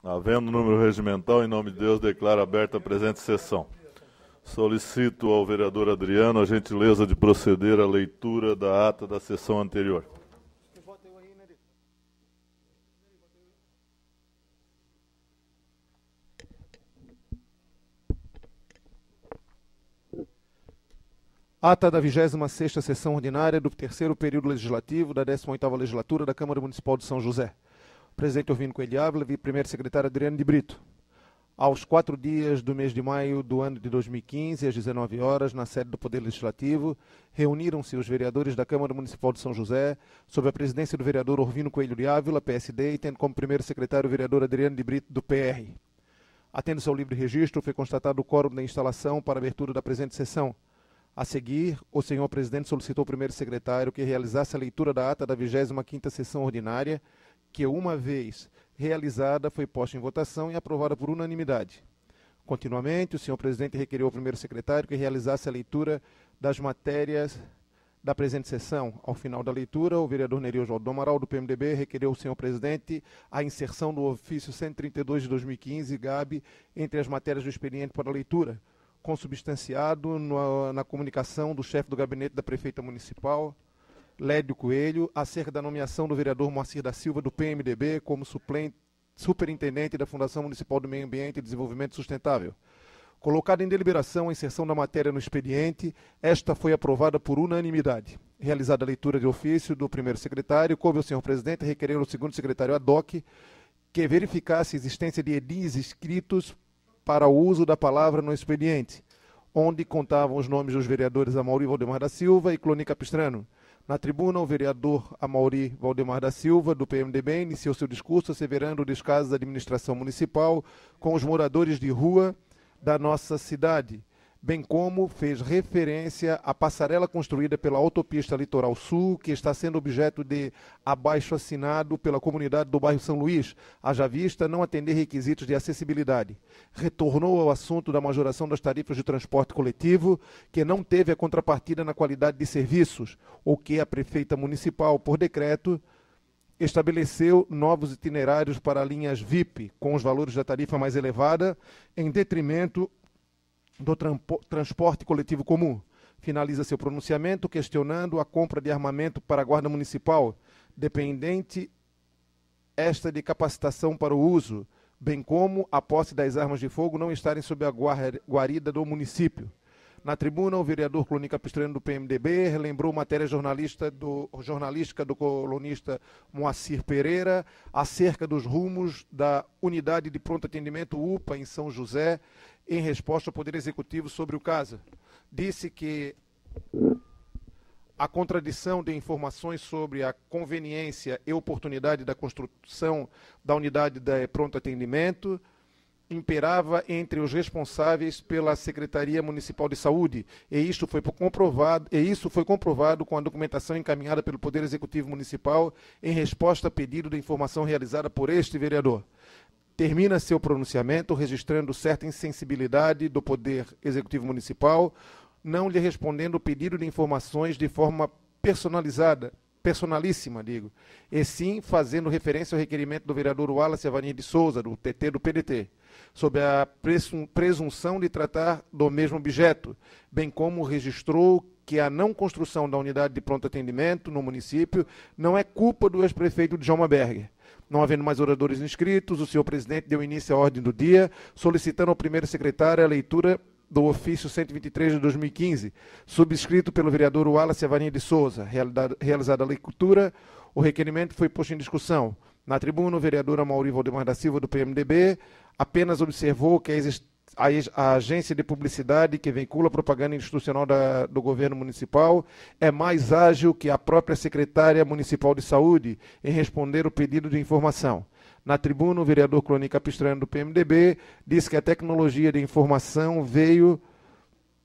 Havendo número regimental, em nome de Deus, declaro aberta a presente sessão. Solicito ao vereador Adriano a gentileza de proceder à leitura da ata da sessão anterior. Ata da 26ª sessão ordinária do terceiro período legislativo da 18ª legislatura da Câmara Municipal de São José. Presidente Orvino Coelho Ávila, primeiro secretário Adriano de Brito. Aos 4 dias do mês de maio do ano de 2015, às 19 horas, na sede do Poder Legislativo, reuniram-se os vereadores da Câmara Municipal de São José, sob a presidência do vereador Orvino Coelho de Ávila, PSD, e tendo como primeiro secretário o vereador Adriano de Brito, do PR. Atendo-se ao livre registro, foi constatado o quórum da instalação para a abertura da presente sessão. A seguir, o senhor presidente solicitou ao primeiro secretário que realizasse a leitura da ata da 25ª sessão ordinária, que, uma vez realizada, foi posta em votação e aprovada por unanimidade. Continuamente, o senhor presidente requeriu ao primeiro secretário que realizasse a leitura das matérias da presente sessão. Ao final da leitura, o vereador Nery Oswaldo do Amaral, do PMDB, requeriu ao senhor presidente a inserção do ofício 132 de 2015, GAB, entre as matérias do expediente para leitura, consubstanciado na comunicação do chefe do gabinete da prefeita municipal, Lédio Coelho, acerca da nomeação do vereador Moacir da Silva, do PMDB, como superintendente da Fundação Municipal do Meio Ambiente e Desenvolvimento Sustentável. Colocada em deliberação a inserção da matéria no expediente, esta foi aprovada por unanimidade. Realizada a leitura de ofício do primeiro secretário, coube ao senhor presidente requerer ao segundo secretário ad hoc que verificasse a existência de edis escritos para o uso da palavra no expediente, onde contavam os nomes dos vereadores Amaury Valdemar da Silva e Cloni Capistrano. Na tribuna, o vereador Amaury Valdemar da Silva, do PMDB, iniciou seu discurso asseverando o descaso da administração municipal com os moradores de rua da nossa cidade, bem como fez referência à passarela construída pela Autopista Litoral Sul, que está sendo objeto de abaixo-assinado pela comunidade do bairro São Luís, haja vista não atender requisitos de acessibilidade. Retornou ao assunto da majoração das tarifas de transporte coletivo, que não teve a contrapartida na qualidade de serviços, o que a prefeita municipal, por decreto, estabeleceu novos itinerários para linhas VIP, com os valores da tarifa mais elevada, em detrimento do transporte coletivo comum. Finaliza seu pronunciamento questionando a compra de armamento para a Guarda Municipal, dependente esta de capacitação para o uso, bem como a posse das armas de fogo não estarem sob a guarida do município. Na tribuna, o vereador Cloni Capistrano, do PMDB, relembrou matéria jornalística do colunista Moacir Pereira acerca dos rumos da Unidade de Pronto Atendimento UPA em São José, em resposta ao Poder Executivo sobre o caso. Disse que a contradição de informações sobre a conveniência e oportunidade da construção da unidade de pronto atendimento imperava entre os responsáveis pela Secretaria Municipal de Saúde, e isso foi comprovado com a documentação encaminhada pelo Poder Executivo Municipal em resposta a pedido de informação realizada por este vereador. Termina seu pronunciamento registrando certa insensibilidade do Poder Executivo Municipal, não lhe respondendo o pedido de informações de forma personalíssima, e sim fazendo referência ao requerimento do vereador Wallace Avanir de Souza, do TT do PDT, sob a presunção de tratar do mesmo objeto, bem como registrou que a não construção da unidade de pronto atendimento no município não é culpa do ex-prefeito Djalma Berger. Não havendo mais oradores inscritos, o senhor presidente deu início à ordem do dia, solicitando ao primeiro secretário a leitura do ofício 123 de 2015, subscrito pelo vereador Wallace Avanir de Souza. Realizada a leitura, o requerimento foi posto em discussão. Na tribuna, o vereador Amaury Valdemar da Silva, do PMDB, apenas observou que a agência de publicidade que veicula a propaganda institucional do governo municipal é mais ágil que a própria secretária municipal de saúde em responder o pedido de informação. Na tribuna, o vereador Cloni Capistrano, do PMDB, disse que a tecnologia de informação veio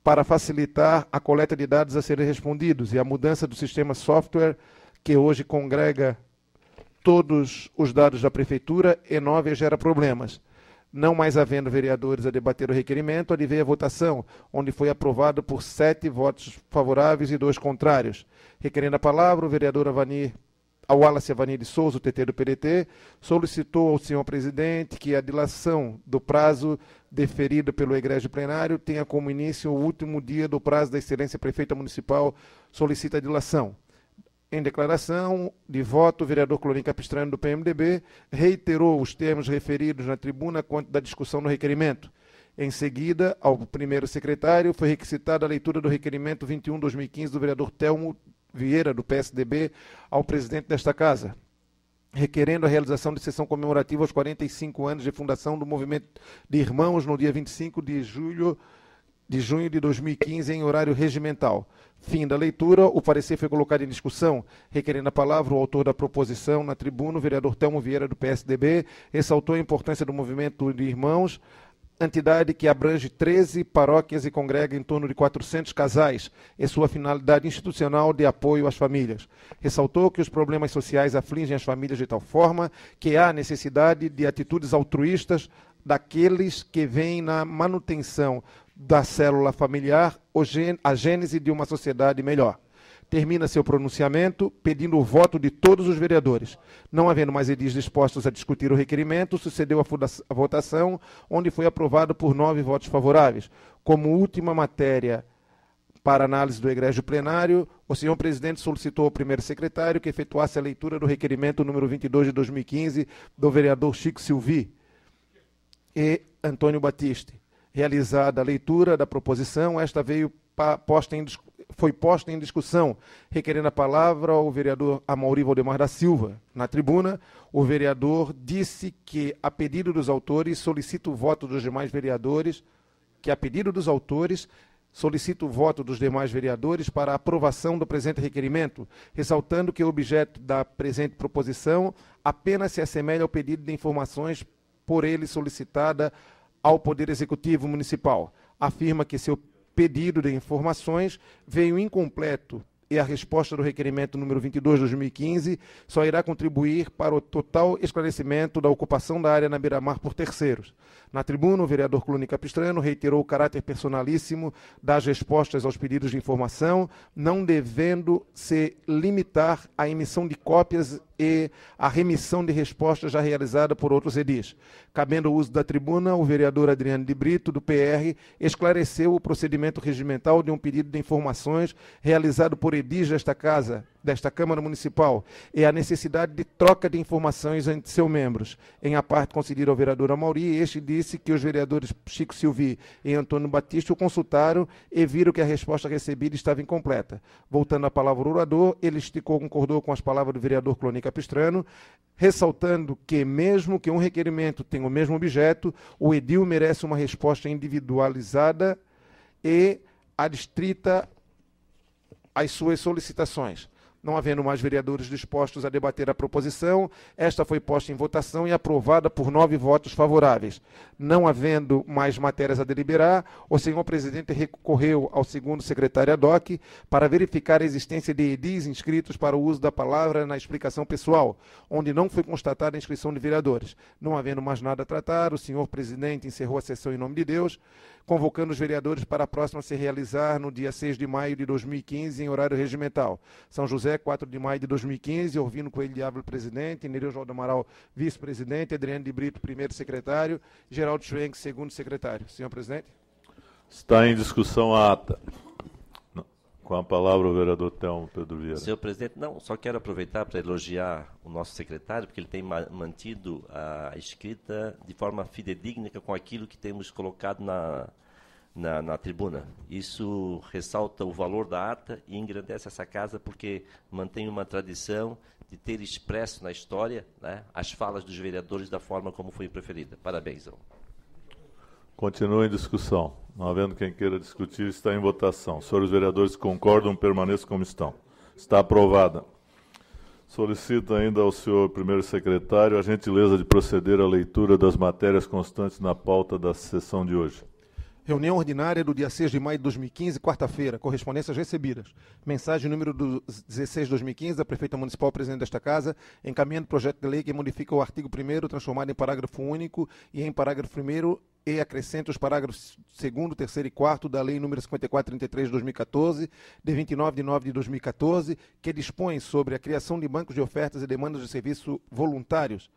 para facilitar a coleta de dados a serem respondidos, e a mudança do sistema software, que hoje congrega todos os dados da prefeitura, e gera problemas. Não mais havendo vereadores a debater o requerimento, adveio a votação, onde foi aprovado por 7 votos favoráveis e 2 contrários. Requerendo a palavra, o vereador ao Wallace Avani de Souza, o TT do PDT, solicitou ao senhor presidente que a dilação do prazo deferido pelo egrégio plenário tenha como início o último dia do prazo da excelência prefeita municipal, solicita a dilação. Em declaração de voto, o vereador Clorim Capistrano, do PMDB, reiterou os termos referidos na tribuna quanto da discussão no requerimento. Em seguida, ao primeiro secretário, foi requisitada a leitura do requerimento 21/2015 do vereador Telmo Vieira, do PSDB, ao presidente desta casa, requerendo a realização de sessão comemorativa aos 45 anos de fundação do Movimento de Irmãos no dia 25 de junho de 2015, em horário regimental. Fim da leitura, o parecer foi colocado em discussão, requerendo a palavra o autor da proposição na tribuna, o vereador Telmo Vieira, do PSDB, ressaltou a importância do Movimento de Irmãos, entidade que abrange 13 paróquias e congrega em torno de 400 casais, e sua finalidade institucional de apoio às famílias. Ressaltou que os problemas sociais afligem as famílias de tal forma que há necessidade de atitudes altruístas daqueles que veem na manutenção da célula familiar a gênese de uma sociedade melhor. Termina seu pronunciamento pedindo o voto de todos os vereadores. Não havendo mais edis dispostos a discutir o requerimento, sucedeu a votação, onde foi aprovado por 9 votos favoráveis. Como última matéria para análise do egrégio plenário, o senhor presidente solicitou ao primeiro secretário que efetuasse a leitura do requerimento número 22 de 2015 do vereador Chico Silvi e Antônio Batiste. Realizada a leitura da proposição, esta foi posta em discussão, requerendo a palavra ao vereador Amaury Valdemar da Silva. Na tribuna, o vereador disse que, a pedido dos autores, solicita o voto dos demais vereadores, para a aprovação do presente requerimento, ressaltando que o objeto da presente proposição apenas se assemelha ao pedido de informações por ele solicitada ao Poder Executivo Municipal. Afirma que seu pedido de informações veio incompleto e a resposta do requerimento número 22 de 2015 só irá contribuir para o total esclarecimento da ocupação da área na beira-mar por terceiros. Na tribuna, o vereador Clorim Capistrano reiterou o caráter personalíssimo das respostas aos pedidos de informação, não devendo se limitar à emissão de cópias e à remissão de respostas já realizada por outros edis. Cabendo o uso da tribuna, o vereador Adriano de Brito, do PR, esclareceu o procedimento regimental de um pedido de informações realizado por edis desta Câmara Municipal, e a necessidade de troca de informações entre seus membros. Em a parte concedida ao vereador Amaury, este disse que os vereadores Chico Silvi e Antônio Batista o consultaram e viram que a resposta recebida estava incompleta. Voltando a palavra ao orador, ele concordou com as palavras do vereador Clorim Capistrano, ressaltando que, mesmo que um requerimento tenha o mesmo objeto, o edil merece uma resposta individualizada e adstrita às suas solicitações. Não havendo mais vereadores dispostos a debater a proposição, esta foi posta em votação e aprovada por 9 votos favoráveis. Não havendo mais matérias a deliberar, o senhor presidente recorreu ao segundo secretário ad hoc para verificar a existência de edis inscritos para o uso da palavra na explicação pessoal, onde não foi constatada a inscrição de vereadores. Não havendo mais nada a tratar, o senhor presidente encerrou a sessão em nome de Deus, convocando os vereadores para a próxima se realizar no dia 6 de maio de 2015, em horário regimental. São José, 4 de maio de 2015, Orvino Coelho de Ávila, presidente, Nereu João do Amaral, vice-presidente, Adriano de Brito, primeiro secretário, Geraldo Schwenk, segundo secretário. Senhor presidente. Está em discussão a ata. Com a palavra o vereador Telmo Pedro Vieira. Senhor presidente, só quero aproveitar para elogiar o nosso secretário, porque ele tem mantido a escrita de forma fidedigna com aquilo que temos colocado na tribuna. Isso ressalta o valor da ata e engrandece essa casa, porque mantém uma tradição de ter expresso na história, né, as falas dos vereadores da forma como foi preferida. Parabéns. Continua em discussão. Não havendo quem queira discutir, está em votação. Senhores vereadores concordam, permaneçam como estão. Está aprovada. Solicito ainda ao senhor primeiro secretário a gentileza de proceder à leitura das matérias constantes na pauta da sessão de hoje. Reunião ordinária do dia 6 de maio de 2015, quarta-feira. Correspondências recebidas. Mensagem número 16 de 2015 da Prefeita Municipal, presidente desta Casa, encaminhando projeto de lei que modifica o artigo 1º, transformado em parágrafo único e em parágrafo 1º, e acrescenta os parágrafos 2º, 3º e 4º da Lei nº 5433 de 2014, de 29 de nove de 2014, que dispõe sobre a criação de bancos de ofertas e demandas de serviço voluntários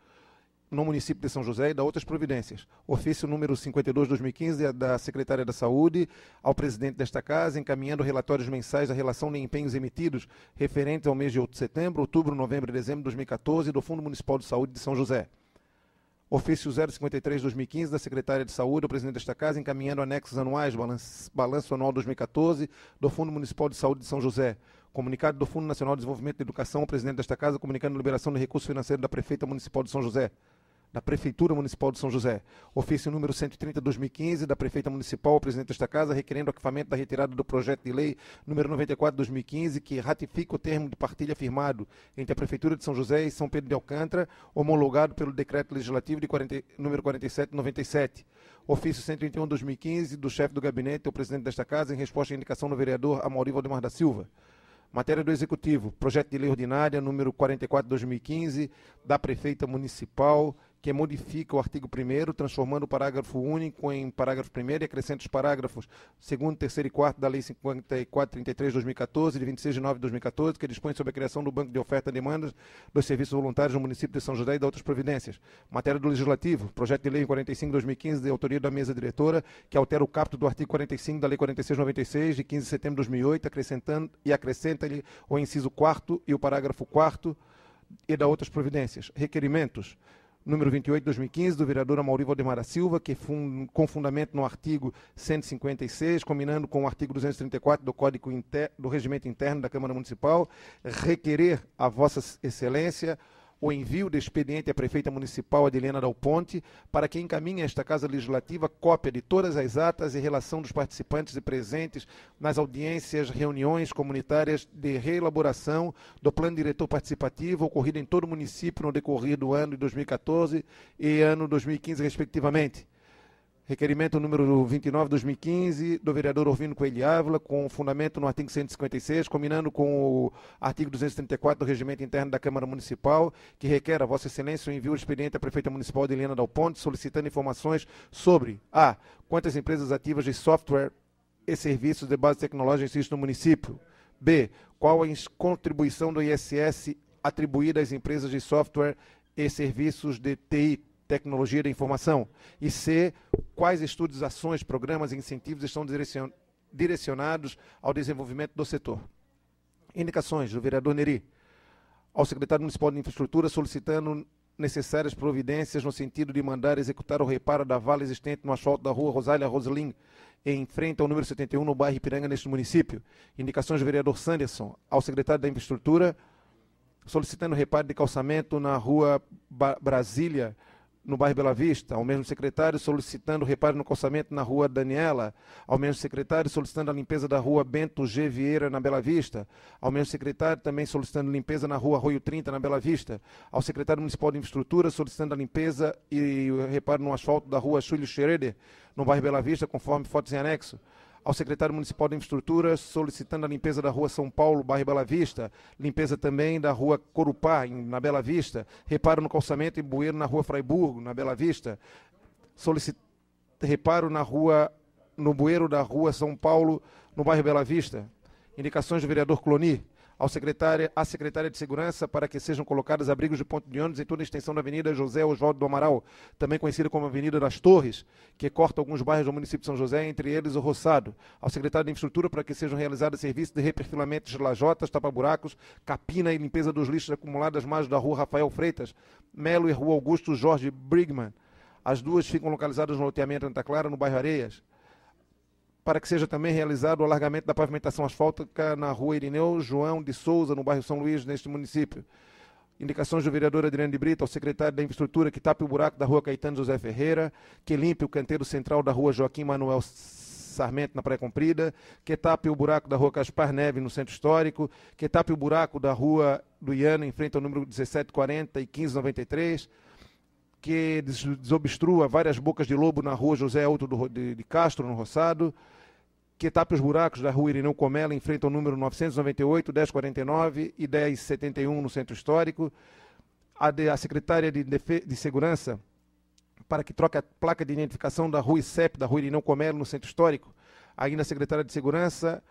no município de São José e da outras providências. Ofício número 52 de 2015 da Secretária da Saúde ao presidente desta Casa, encaminhando relatórios mensais da relação de empenhos emitidos referentes ao mês de setembro, outubro, novembro e dezembro de 2014 do Fundo Municipal de Saúde de São José. Ofício 053 de 2015 da Secretária de Saúde ao presidente desta Casa, encaminhando anexos anuais, balanço anual 2014 do Fundo Municipal de Saúde de São José. Comunicado do Fundo Nacional de Desenvolvimento da Educação ao presidente desta Casa, comunicando a liberação de recursos financeiros da Prefeitura Municipal de São José. Ofício número 130 de 2015 da Prefeita Municipal ao presidente desta Casa, requerendo o arquivamento da retirada do projeto de lei número 94 de 2015, que ratifica o termo de partilha firmado entre a Prefeitura de São José e São Pedro de Alcântara, homologado pelo Decreto Legislativo número 47 de 97. Ofício 131 de 2015 do chefe do gabinete ao presidente desta Casa, em resposta à indicação do vereador Amaury Valdemar da Silva. Matéria do Executivo, projeto de lei ordinária número 44 de 2015 da Prefeita Municipal, que modifica o artigo 1º, transformando o parágrafo único em parágrafo 1º e acrescenta os parágrafos 2º, 3º e 4º da Lei 5433 de 2014, de 26 de nove de 2014, que dispõe sobre a criação do Banco de Oferta e Demandas dos Serviços Voluntários no município de São José e de outras providências. Matéria do Legislativo, projeto de lei 45 de 2015, de autoria da mesa diretora, que altera o caput do artigo 45 da Lei 4696, de 15 de setembro de 2008, acrescenta-lhe o inciso 4º e o parágrafo 4º e da outras providências. Requerimentos. Número 28 de 2015, do vereador Amaury Valdemar da Silva, que com fundamento no artigo 156, combinando com o artigo 234 do Código do Regimento Interno da Câmara Municipal, requerer a Vossa Excelência o envio de expediente à Prefeita Municipal Adeliana Dal Ponte, para que encaminhe a esta Casa Legislativa cópia de todas as atas e relação dos participantes e presentes nas audiências, reuniões comunitárias de reelaboração do Plano Diretor Participativo ocorrido em todo o município no decorrer do ano de 2014 e ano 2015, respectivamente. Requerimento número 29 de 2015, do vereador Orvino Coelho Ávila, com fundamento no artigo 156, combinando com o artigo 234 do Regimento Interno da Câmara Municipal, que requer a Vossa Excelência o envio do expediente à Prefeita Municipal Adeliana Dal Ponte, solicitando informações sobre a. Quantas empresas ativas de software e serviços de base tecnológica existem no município. B. Qual a contribuição do ISS atribuída às empresas de software e serviços de TI, Tecnologia da Informação. E C. Quais estudos, ações, programas e incentivos estão direcionados ao desenvolvimento do setor. Indicações do vereador Neri ao secretário municipal de Infraestrutura, solicitando necessárias providências no sentido de mandar executar o reparo da vala existente no asfalto da rua Rosália Roselim, em frente ao número 71, no bairro Ipiranga, neste município. Indicações do vereador Sanderson ao secretário da Infraestrutura, solicitando reparo de calçamento na rua Brasília, no bairro Bela Vista, ao mesmo secretário solicitando reparo no calçamento na rua Daniela, ao mesmo secretário solicitando a limpeza da rua Bento G. Vieira, na Bela Vista, ao mesmo secretário também solicitando limpeza na rua Arroio 30, na Bela Vista, ao secretário municipal de Infraestrutura solicitando a limpeza e o reparo no asfalto da rua Júlio Schroeder, no bairro Bela Vista, conforme fotos em anexo, ao secretário municipal de Infraestrutura solicitando a limpeza da rua São Paulo, bairro Bela Vista, limpeza também da rua Corupá, na Bela Vista, reparo no calçamento e bueiro na rua Fraiburgo, na Bela Vista, reparo no bueiro da rua São Paulo, no bairro Bela Vista. Indicações do vereador Cloni à secretária de Segurança para que sejam colocados abrigos de ponto de ônibus em toda a extensão da Avenida José Oswaldo do Amaral, também conhecida como Avenida das Torres, que corta alguns bairros do município de São José, entre eles o Roçado. Ao secretário de Infraestrutura para que sejam realizados serviços de reperfilamento de lajotas, tapa-buracos, capina e limpeza dos lixos acumulados às margens da rua Rafael Freitas, Melo e rua Augusto Jorge Brigman. As duas ficam localizadas no loteamento Santa Clara, no bairro Areias. Para que seja também realizado o alargamento da pavimentação asfáltica na rua Irineu João de Souza, no bairro São Luís, neste município. Indicações do vereador Adriano de Brito ao secretário da Infraestrutura que tape o buraco da rua Caetano José Ferreira, que limpe o canteiro central da rua Joaquim Manuel Sarmento, na Praia Comprida, que tape o buraco da rua Caspar Neves, no Centro Histórico, que tape o buraco da rua do Iana, em frente ao número 1740 e 1593, que desobstrua várias bocas de lobo na rua José Alto de Castro, no Roçado, que tape os buracos da rua Irineu Comela, em frente ao número 998, 1049 e 1071, no Centro Histórico. A secretária de Segurança para que troque a placa de identificação da rua ICEP, da rua Irineu Comelo, no Centro Histórico. Ainda a secretária de Segurança,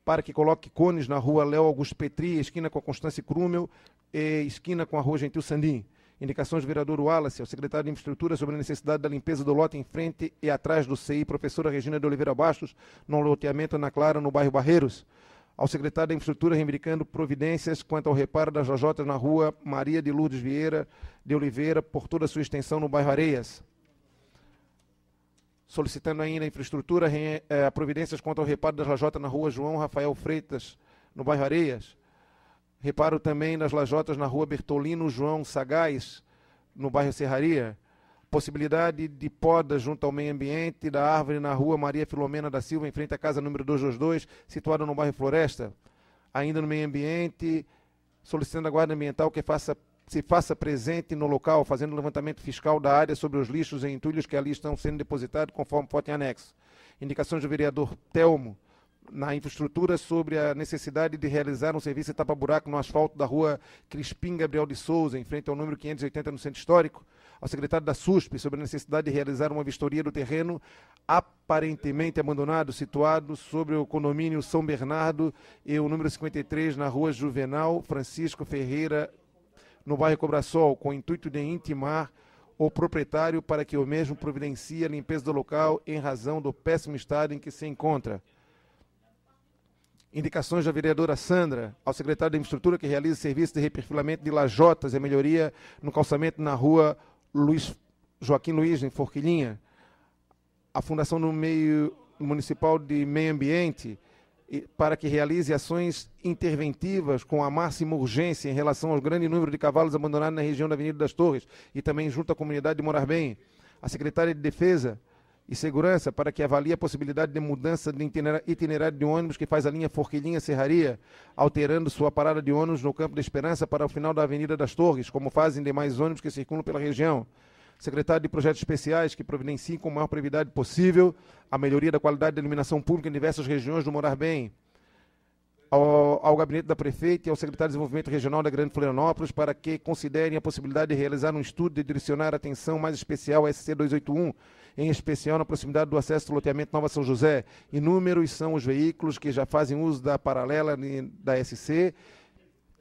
para que coloque cones na rua Léo Augusto Petri, esquina com a Constância Krumel e esquina com a rua Gentil Sandim. Indicações do vereador Wallace, ao secretário de Infraestrutura, sobre a necessidade da limpeza do lote em frente e atrás do CI, professora Regina de Oliveira Bastos, no loteamento Ana Clara, no bairro Barreiros. Ao secretário da Infraestrutura, reivindicando providências quanto ao reparo das lajotas na rua Maria de Lourdes Vieira de Oliveira, por toda a sua extensão no bairro Areias. Solicitando ainda a Infraestrutura providências quanto ao reparo das lajotas na rua João Rafael Freitas, no bairro Areias. Reparo também das lajotas na rua Bertolino João Sagaz, no bairro Serraria. Possibilidade de poda junto ao meio ambiente da árvore na rua Maria Filomena da Silva, em frente à casa número 222, situada no bairro Floresta. Ainda no meio ambiente, solicitando a Guarda Ambiental que se faça presente no local, fazendo levantamento fiscal da área sobre os lixos e entulhos que ali estão sendo depositados, conforme foto em anexo. Indicações do vereador Telmo, na Infraestrutura, sobre a necessidade de realizar um serviço de tapa-buraco no asfalto da rua Crispim Gabriel de Souza, em frente ao número 580 no Centro Histórico. Ao secretário da SUSP, sobre a necessidade de realizar uma vistoria do terreno aparentemente abandonado, situado sobre o condomínio São Bernardo e o número 53, na rua Juvenal Francisco Ferreira, no bairro Cobrasol, com o intuito de intimar o proprietário para que o mesmo providencie a limpeza do local em razão do péssimo estado em que se encontra. Indicações da vereadora Sandra, ao secretário de Infraestrutura, que realiza serviço de reperfilamento de lajotas e melhoria no calçamento na rua Joaquim Luiz, em Forquilhinha. A Fundação do Meio Municipal de Meio Ambiente, para que realize ações interventivas com a máxima urgência em relação ao grande número de cavalos abandonados na região da Avenida das Torres e também junto à comunidade de Morar Bem. A Secretaria de Defesa e Segurança, para que avalie a possibilidade de mudança de itinerário de ônibus que faz a linha Forquilhinha-Serraria, alterando sua parada de ônibus no Campo da Esperança para o final da Avenida das Torres, como fazem demais ônibus que circulam pela região. Secretário de Projetos Especiais, que providencie com a maior brevidade possível a melhoria da qualidade da iluminação pública em diversas regiões do Morar Bem. Ao gabinete da prefeita e ao secretário de Desenvolvimento Regional da Grande Florianópolis, para que considerem a possibilidade de realizar um estudo de direcionar a atenção mais especial à SC 281, em especial na proximidade do acesso do loteamento Nova São José. Inúmeros são os veículos que já fazem uso da paralela da SC,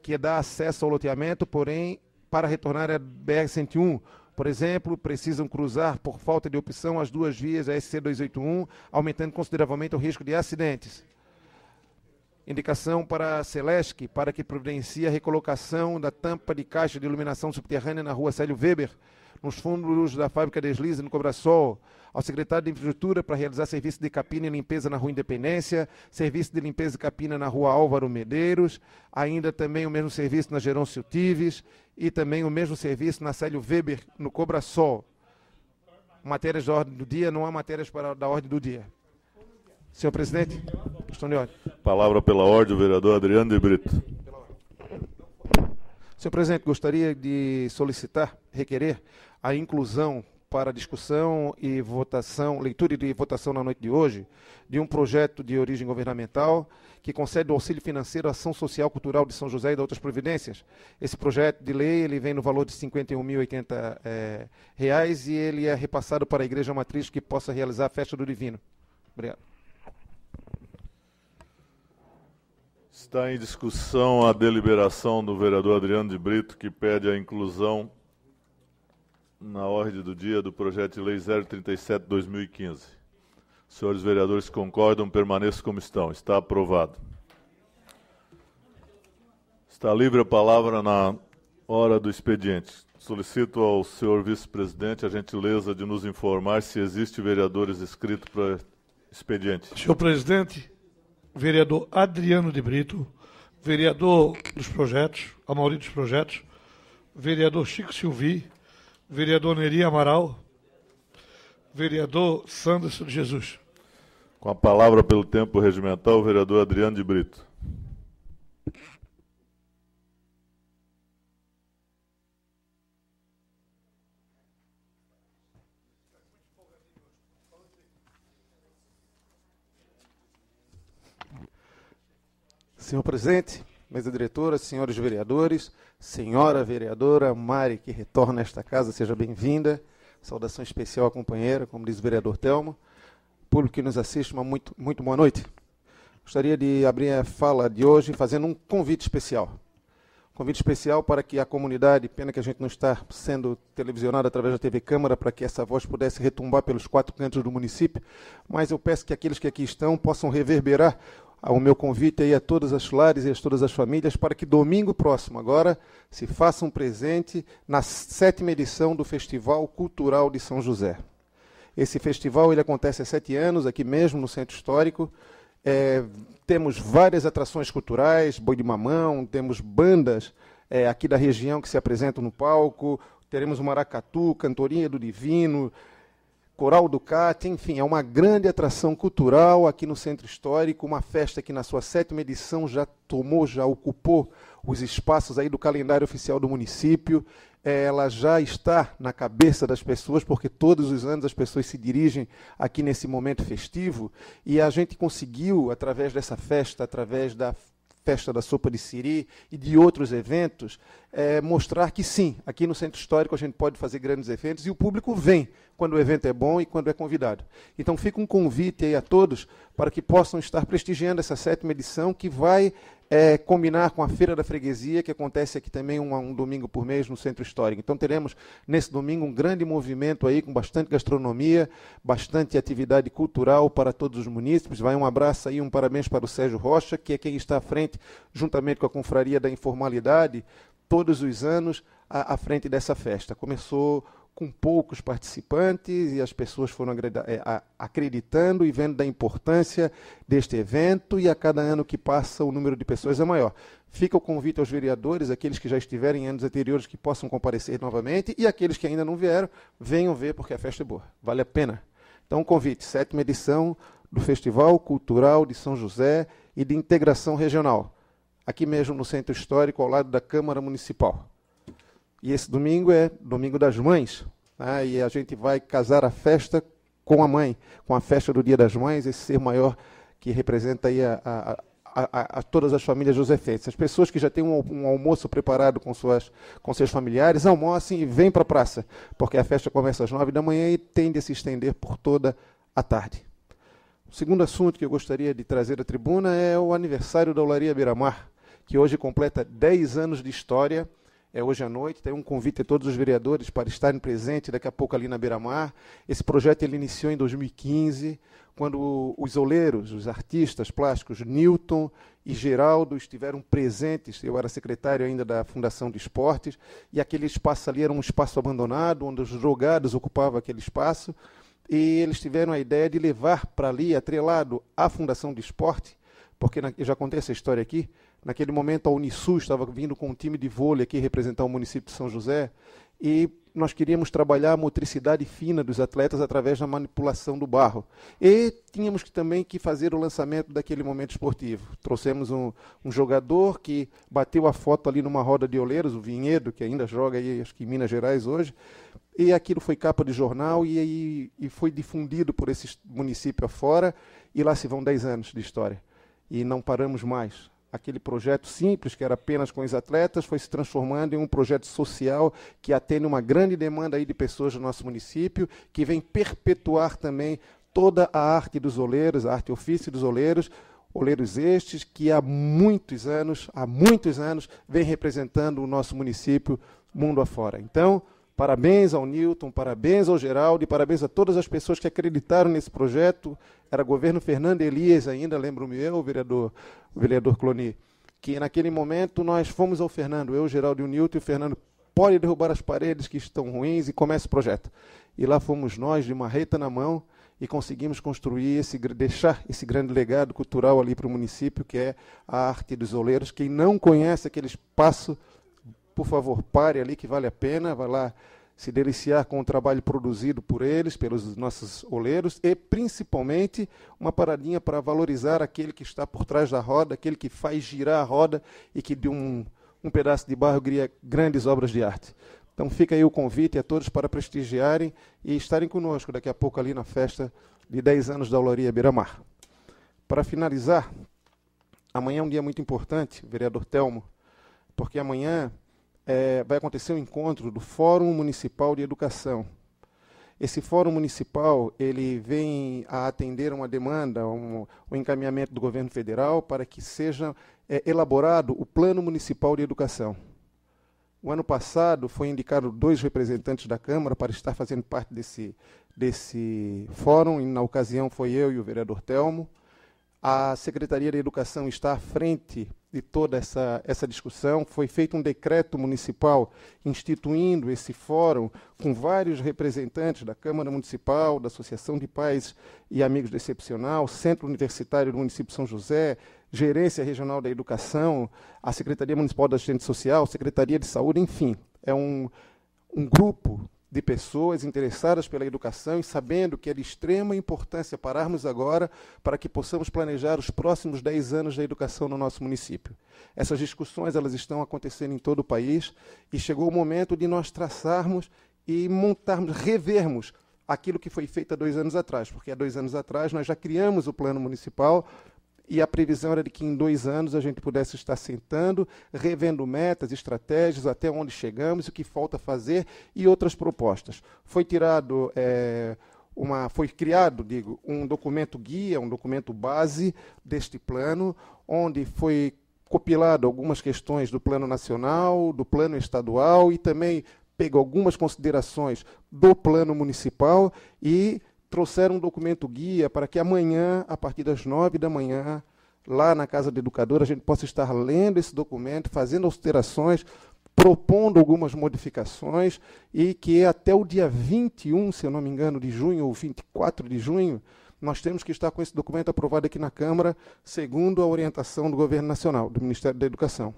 que dá acesso ao loteamento, porém, para retornar à BR-101, por exemplo, precisam cruzar por falta de opção as duas vias da SC 281, aumentando consideravelmente o risco de acidentes. Indicação para a Celesc, para que providencie a recolocação da tampa de caixa de iluminação subterrânea na rua Célio Weber, nos fundos da fábrica Deslize, no Cobrasol. Ao secretário de Infraestrutura, para realizar serviço de capina e limpeza na rua Independência, serviço de limpeza e capina na rua Álvaro Medeiros, ainda também o mesmo serviço na Gerôncio Tives e também o mesmo serviço na Célio Weber, no Cobrasol. Matérias da ordem do dia, não há matérias da ordem do dia. Senhor presidente, questão de ordem. Palavra pela ordem, o vereador Adriano de Brito. Senhor presidente, gostaria de solicitar, requerer a inclusão para discussão e votação, leitura e votação na noite de hoje, de um projeto de origem governamental que concede o auxílio financeiro à ação social cultural de São José e de outras providências. Esse projeto de lei ele vem no valor de R$ 51.080 e ele é repassado para a Igreja Matriz que possa realizar a festa do Divino. Obrigado. Está em discussão a deliberação do vereador Adriano de Brito, que pede a inclusão na ordem do dia do projeto de lei 037/2015. Senhores vereadores concordam, permaneçam como estão. Está aprovado. Está livre a palavra na hora do expediente. Solicito ao senhor vice-presidente a gentileza de nos informar se existe vereadores inscritos para expediente. Senhor presidente, vereador Adriano de Brito, vereador dos projetos, Amaury dos projetos, vereador Chico Silvi, vereador Neri Amaral, vereador Sanderson de Jesus. Com a palavra pelo tempo regimental, o vereador Adriano de Brito. Senhor presidente, mesa diretora, senhores vereadores, senhora vereadora Mari, que retorna a esta casa, seja bem-vinda. Saudação especial à companheira, como diz o vereador Telmo. Público que nos assiste, uma muito boa noite. Gostaria de abrir a fala de hoje fazendo um convite especial. Convite especial para que a comunidade, pena que a gente não está sendo televisionado através da TV Câmara, para que essa voz pudesse retumbar pelos 4 cantos do município, mas eu peço que aqueles que aqui estão possam reverberar o meu convite aí a todas as lares e a todas as famílias para que domingo próximo agora se faça um presente na 7ª edição do Festival Cultural de São José. Esse festival ele acontece há 7 anos aqui mesmo no Centro Histórico. Temos várias atrações culturais, boi de mamão, temos bandas aqui da região que se apresentam no palco, teremos o maracatu, cantoria do divino, coral do Cate, enfim, é uma grande atração cultural aqui no Centro Histórico, uma festa que na sua 7ª edição já ocupou os espaços aí do calendário oficial do município. Ela já está na cabeça das pessoas, porque todos os anos as pessoas se dirigem aqui nesse momento festivo, e a gente conseguiu, através dessa festa, através da festa da sopa de siri e de outros eventos, mostrar que sim, aqui no Centro Histórico a gente pode fazer grandes eventos e o público vem quando o evento é bom e quando é convidado. Então fica um convite aí a todos para que possam estar prestigiando essa 7ª edição, que vai combinar com a Feira da Freguesia, que acontece aqui também um domingo por mês no Centro Histórico. Então teremos nesse domingo um grande movimento aí, com bastante gastronomia, bastante atividade cultural para todos os munícipes. Vai um abraço aí, um parabéns para o Sérgio Rocha, que é quem está à frente, juntamente com a Confraria da Informalidade, todos os anos à frente dessa festa. Começou com poucos participantes e as pessoas foram acreditando e vendo da importância deste evento, e a cada ano que passa o número de pessoas é maior. Fica o convite aos vereadores, aqueles que já estiverem em anos anteriores, que possam comparecer novamente, e aqueles que ainda não vieram, venham ver, porque a festa é boa, vale a pena. Então, convite, 7ª edição do Festival Cultural de São José e de Integração Regional, aqui mesmo no Centro Histórico, ao lado da Câmara Municipal. E esse domingo é Domingo das Mães, né? E a gente vai casar a festa com a mãe, com a festa do Dia das Mães, esse ser maior que representa aí a todas as famílias josefenses. As pessoas que já têm um almoço preparado com seus familiares, almocem e vêm para a praça, porque a festa começa às 9 da manhã e tende a se estender por toda a tarde. O segundo assunto que eu gostaria de trazer à tribuna é o aniversário da Olaria Beira-Mar, que hoje completa 10 anos de história. Hoje à noite, tem um convite a todos os vereadores para estarem presentes daqui a pouco ali na Beira-Mar. Esse projeto ele iniciou em 2015, quando os oleiros, os artistas plásticos Newton e Geraldo estiveram presentes. Eu era secretário ainda da Fundação de Esportes, e aquele espaço ali era um espaço abandonado, onde os drogados ocupavam aquele espaço, e eles tiveram a ideia de levar para ali, atrelado à Fundação de Esporte, porque eu já contei essa história aqui. Naquele momento a Unisul estava vindo com um time de vôlei aqui representar o município de São José, e nós queríamos trabalhar a motricidade fina dos atletas através da manipulação do barro. E tínhamos também que fazer o lançamento daquele momento esportivo. Trouxemos um jogador que bateu a foto ali numa roda de oleiros, o Vinhedo, que ainda joga aí, acho que em Minas Gerais hoje, e aquilo foi capa de jornal e foi difundido por esse município afora, e lá se vão 10 anos de história. E não paramos mais. Aquele projeto simples, que era apenas com os atletas, foi se transformando em um projeto social que atende uma grande demanda aí de pessoas do nosso município, que vem perpetuar também toda a arte dos oleiros, a arte ofício dos oleiros estes que há muitos anos, vem representando o nosso município mundo afora. Então, parabéns ao Newton, parabéns ao Geraldo e parabéns a todas as pessoas que acreditaram nesse projeto. Era governo Fernando Elias ainda, lembro-me eu, o vereador Cloni, que naquele momento nós fomos ao Fernando, eu, o Geraldo e o Newton, e o Fernando, pode derrubar as paredes que estão ruins e começa o projeto. E lá fomos nós, de marreta na mão, e conseguimos construir, deixar esse grande legado cultural ali para o município, que é a arte dos oleiros. Quem não conhece aquele espaço, por favor, pare ali que vale a pena, vai lá se deliciar com o trabalho produzido por eles, pelos nossos oleiros, e principalmente uma paradinha para valorizar aquele que está por trás da roda, aquele que faz girar a roda e que de um pedaço de barro cria grandes obras de arte. Então fica aí o convite a todos para prestigiarem e estarem conosco daqui a pouco ali na festa de 10 anos da Olaria Beira-Mar. Para finalizar, amanhã é um dia muito importante, vereador Telmo, porque amanhã vai acontecer o encontro do Fórum Municipal de Educação. Esse fórum municipal ele vem a atender uma demanda, um encaminhamento do governo federal para que seja elaborado o Plano Municipal de Educação. O ano passado foi indicado 2 representantes da Câmara para estar fazendo parte desse fórum, e na ocasião foi eu e o vereador Telmo. A Secretaria de Educação está à frente de toda essa discussão. Foi feito um decreto municipal instituindo esse fórum com vários representantes da Câmara Municipal, da Associação de Pais e Amigos do Excepcional, Centro Universitário do Município de São José, Gerência Regional da Educação, a Secretaria Municipal da Assistência Social, Secretaria de Saúde, enfim. É um grupo de pessoas interessadas pela educação e sabendo que é de extrema importância pararmos agora para que possamos planejar os próximos 10 anos da educação no nosso município. Essas discussões elas estão acontecendo em todo o país e chegou o momento de nós traçarmos e montarmos, revermos aquilo que foi feito há 2 anos atrás, porque há 2 anos atrás nós já criamos o plano municipal e a previsão era de que em 2 anos a gente pudesse estar sentando, revendo metas, estratégias, até onde chegamos, o que falta fazer e outras propostas. Foi criado, um documento guia, um documento base deste plano, onde foi compilado algumas questões do plano nacional, do plano estadual e também pegou algumas considerações do plano municipal e trouxeram um documento guia para que amanhã, a partir das 9 da manhã, lá na Casa do Educador, a gente possa estar lendo esse documento, fazendo alterações, propondo algumas modificações e que até o dia 21, se eu não me engano, de junho, ou 24 de junho, nós temos que estar com esse documento aprovado aqui na Câmara, segundo a orientação do Governo Nacional, do Ministério da Educação.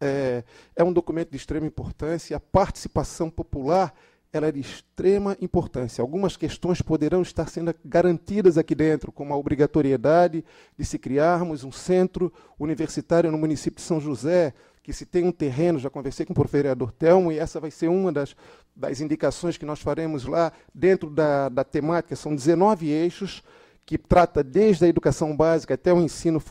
É um documento de extrema importância, a participação popular ela é de extrema importância. Algumas questões poderão estar sendo garantidas aqui dentro, como a obrigatoriedade de se criarmos um centro universitário no município de São José, que se tem um terreno, já conversei com o vereador Telmo, e essa vai ser uma das indicações que nós faremos lá dentro da temática. São 19 eixos, que trata desde a educação básica até o ensino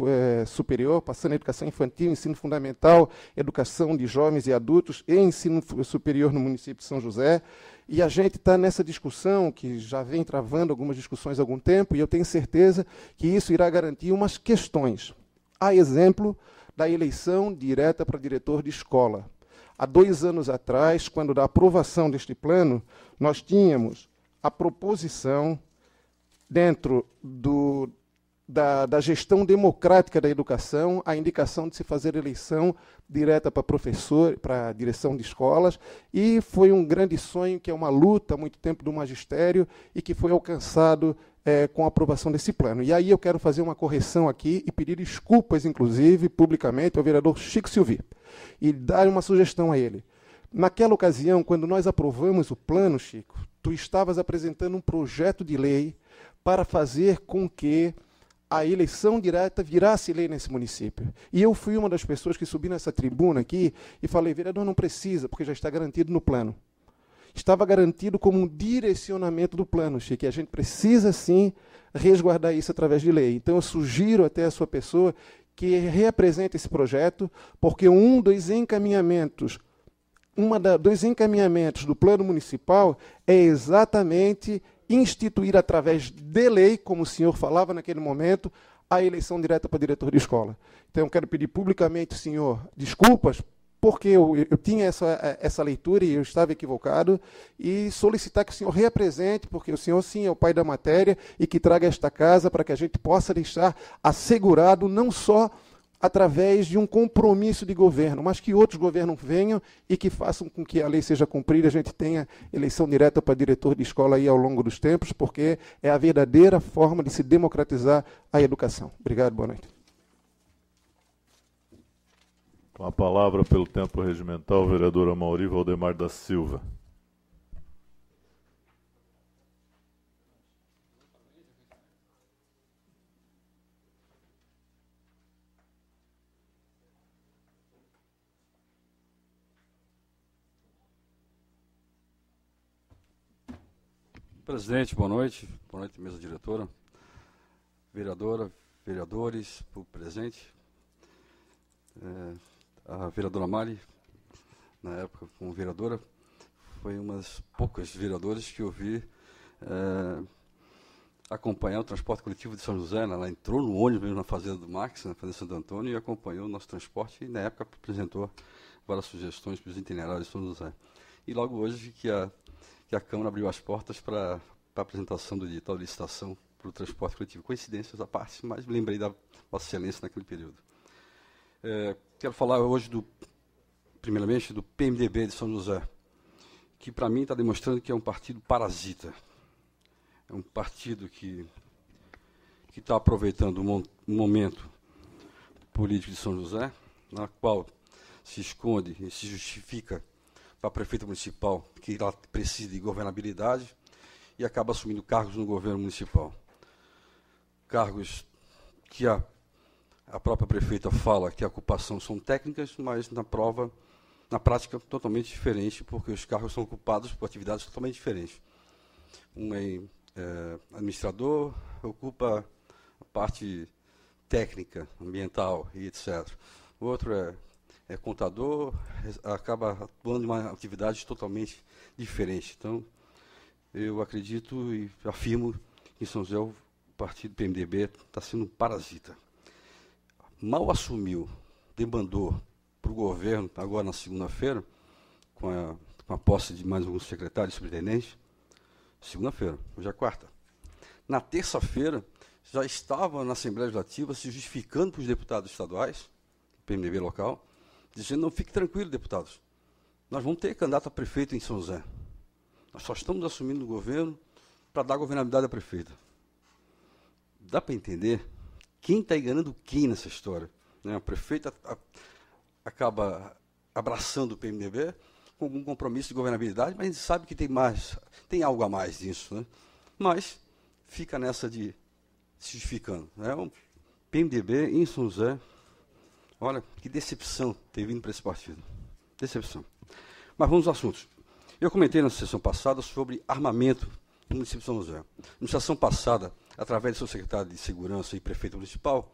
superior, passando a educação infantil, ensino fundamental, educação de jovens e adultos e ensino superior no município de São José. E a gente está nessa discussão, que já vem travando algumas discussões há algum tempo, e eu tenho certeza que isso irá garantir umas questões. A exemplo da eleição direta para diretor de escola. Há 2 anos atrás, quando da aprovação deste plano, nós tínhamos a proposição dentro da gestão democrática da educação, a indicação de se fazer eleição direta para professor, para a direção de escolas, e foi um grande sonho, que é uma luta há muito tempo do magistério, e que foi alcançado com a aprovação desse plano. E aí eu quero fazer uma correção aqui e pedir desculpas, inclusive, publicamente, ao vereador Chico Silvi, e dar uma sugestão a ele. Naquela ocasião, quando nós aprovamos o plano, Chico, tu estavas apresentando um projeto de lei para fazer com que a eleição direta virasse lei nesse município. E eu fui uma das pessoas que subi nessa tribuna aqui e falei, vereador, não precisa, porque já está garantido no plano. Estava garantido como um direcionamento do plano, Chico, e a gente precisa, sim, resguardar isso através de lei. Então, eu sugiro até a sua pessoa que reapresente esse projeto, porque dos encaminhamentos do plano municipal é exatamente instituir através de lei, como o senhor falava naquele momento, a eleição direta para diretor de escola. Então, eu quero pedir publicamente, senhor, desculpas, porque eu tinha essa leitura e eu estava equivocado, e solicitar que o senhor reapresente, porque o senhor, sim, é o pai da matéria, e que traga esta casa para que a gente possa deixar assegurado não só através de um compromisso de governo, mas que outros governos venham e que façam com que a lei seja cumprida, a gente tenha eleição direta para diretor de escola aí ao longo dos tempos, porque é a verdadeira forma de se democratizar a educação. Obrigado, boa noite. Com a palavra, pelo tempo regimental, o vereador Amauri Valdemar da Silva. Presidente, boa noite, mesa diretora, vereadora, vereadores, público presente. A vereadora Mari, na época como vereadora, foi uma das poucas vereadoras que eu vi acompanhar o transporte coletivo de São José. Ela entrou no ônibus mesmo na fazenda do Max, na fazenda Santo Antônio, e acompanhou o nosso transporte e, na época, apresentou várias sugestões para os itinerários de São José. E logo hoje que a Câmara abriu as portas para a apresentação do edital de licitação para o transporte coletivo. Coincidências à parte, mas me lembrei da Vossa Excelência naquele período. Quero falar hoje, primeiramente, do PMDB de São José, que para mim está demonstrando que é um partido parasita. É um partido que está aproveitando um momento político de São José, na qual se esconde e se justifica para a prefeita municipal que ela precisa de governabilidade e acaba assumindo cargos no governo municipal. Cargos que a própria prefeita fala que a ocupação são técnicas, mas na prática, totalmente diferente, porque os cargos são ocupados por atividades totalmente diferentes. Um é administrador, ocupa a parte técnica, ambiental e etc. O outro é contador, acaba atuando em uma atividade totalmente diferente. Então, eu acredito e afirmo que em São José o partido PMDB está sendo um parasita. Mal assumiu, demandou para o governo, agora na segunda-feira, com a posse de mais alguns secretários e superintendentes, segunda-feira, hoje é quarta. Na terça-feira, já estava na Assembleia Legislativa se justificando para os deputados estaduais, PMDB local, dizendo: não, fique tranquilo, deputados, nós vamos ter candidato a prefeito em São José. Nós só estamos assumindo o governo para dar governabilidade à prefeita. Dá para entender quem está enganando quem nessa história? A prefeita acaba abraçando o PMDB com algum compromisso de governabilidade, mas a gente sabe que tem algo a mais nisso, né? Mas fica nessa de se justificando. O PMDB em São José, olha, que decepção ter vindo para esse partido. Decepção. Mas vamos aos assuntos. Eu comentei na sessão passada sobre armamento no município de São José. Na sessão passada, através do seu secretário de Segurança e prefeito municipal,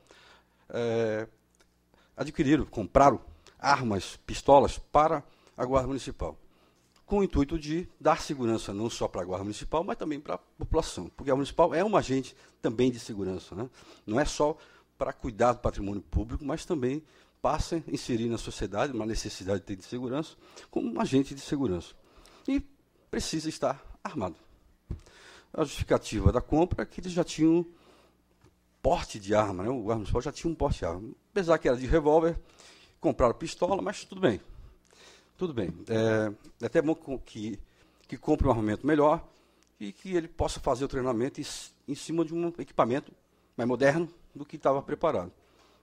compraram armas, pistolas para a Guarda Municipal, com o intuito de dar segurança não só para a Guarda Municipal, mas também para a população, porque a Municipal é um agente também de segurança, né? Não é só para cuidar do patrimônio público, mas também passa a inserir na sociedade uma necessidade de ter de segurança como um agente de segurança. E precisa estar armado. A justificativa da compra é que eles já tinham porte de arma, né? O Guarda Municipal já tinha um porte de arma. Apesar que era de revólver, compraram pistola, mas tudo bem. Tudo bem. É até bom que compre um armamento melhor e que ele possa fazer o treinamento em cima de um equipamento mais moderno do que estava preparado.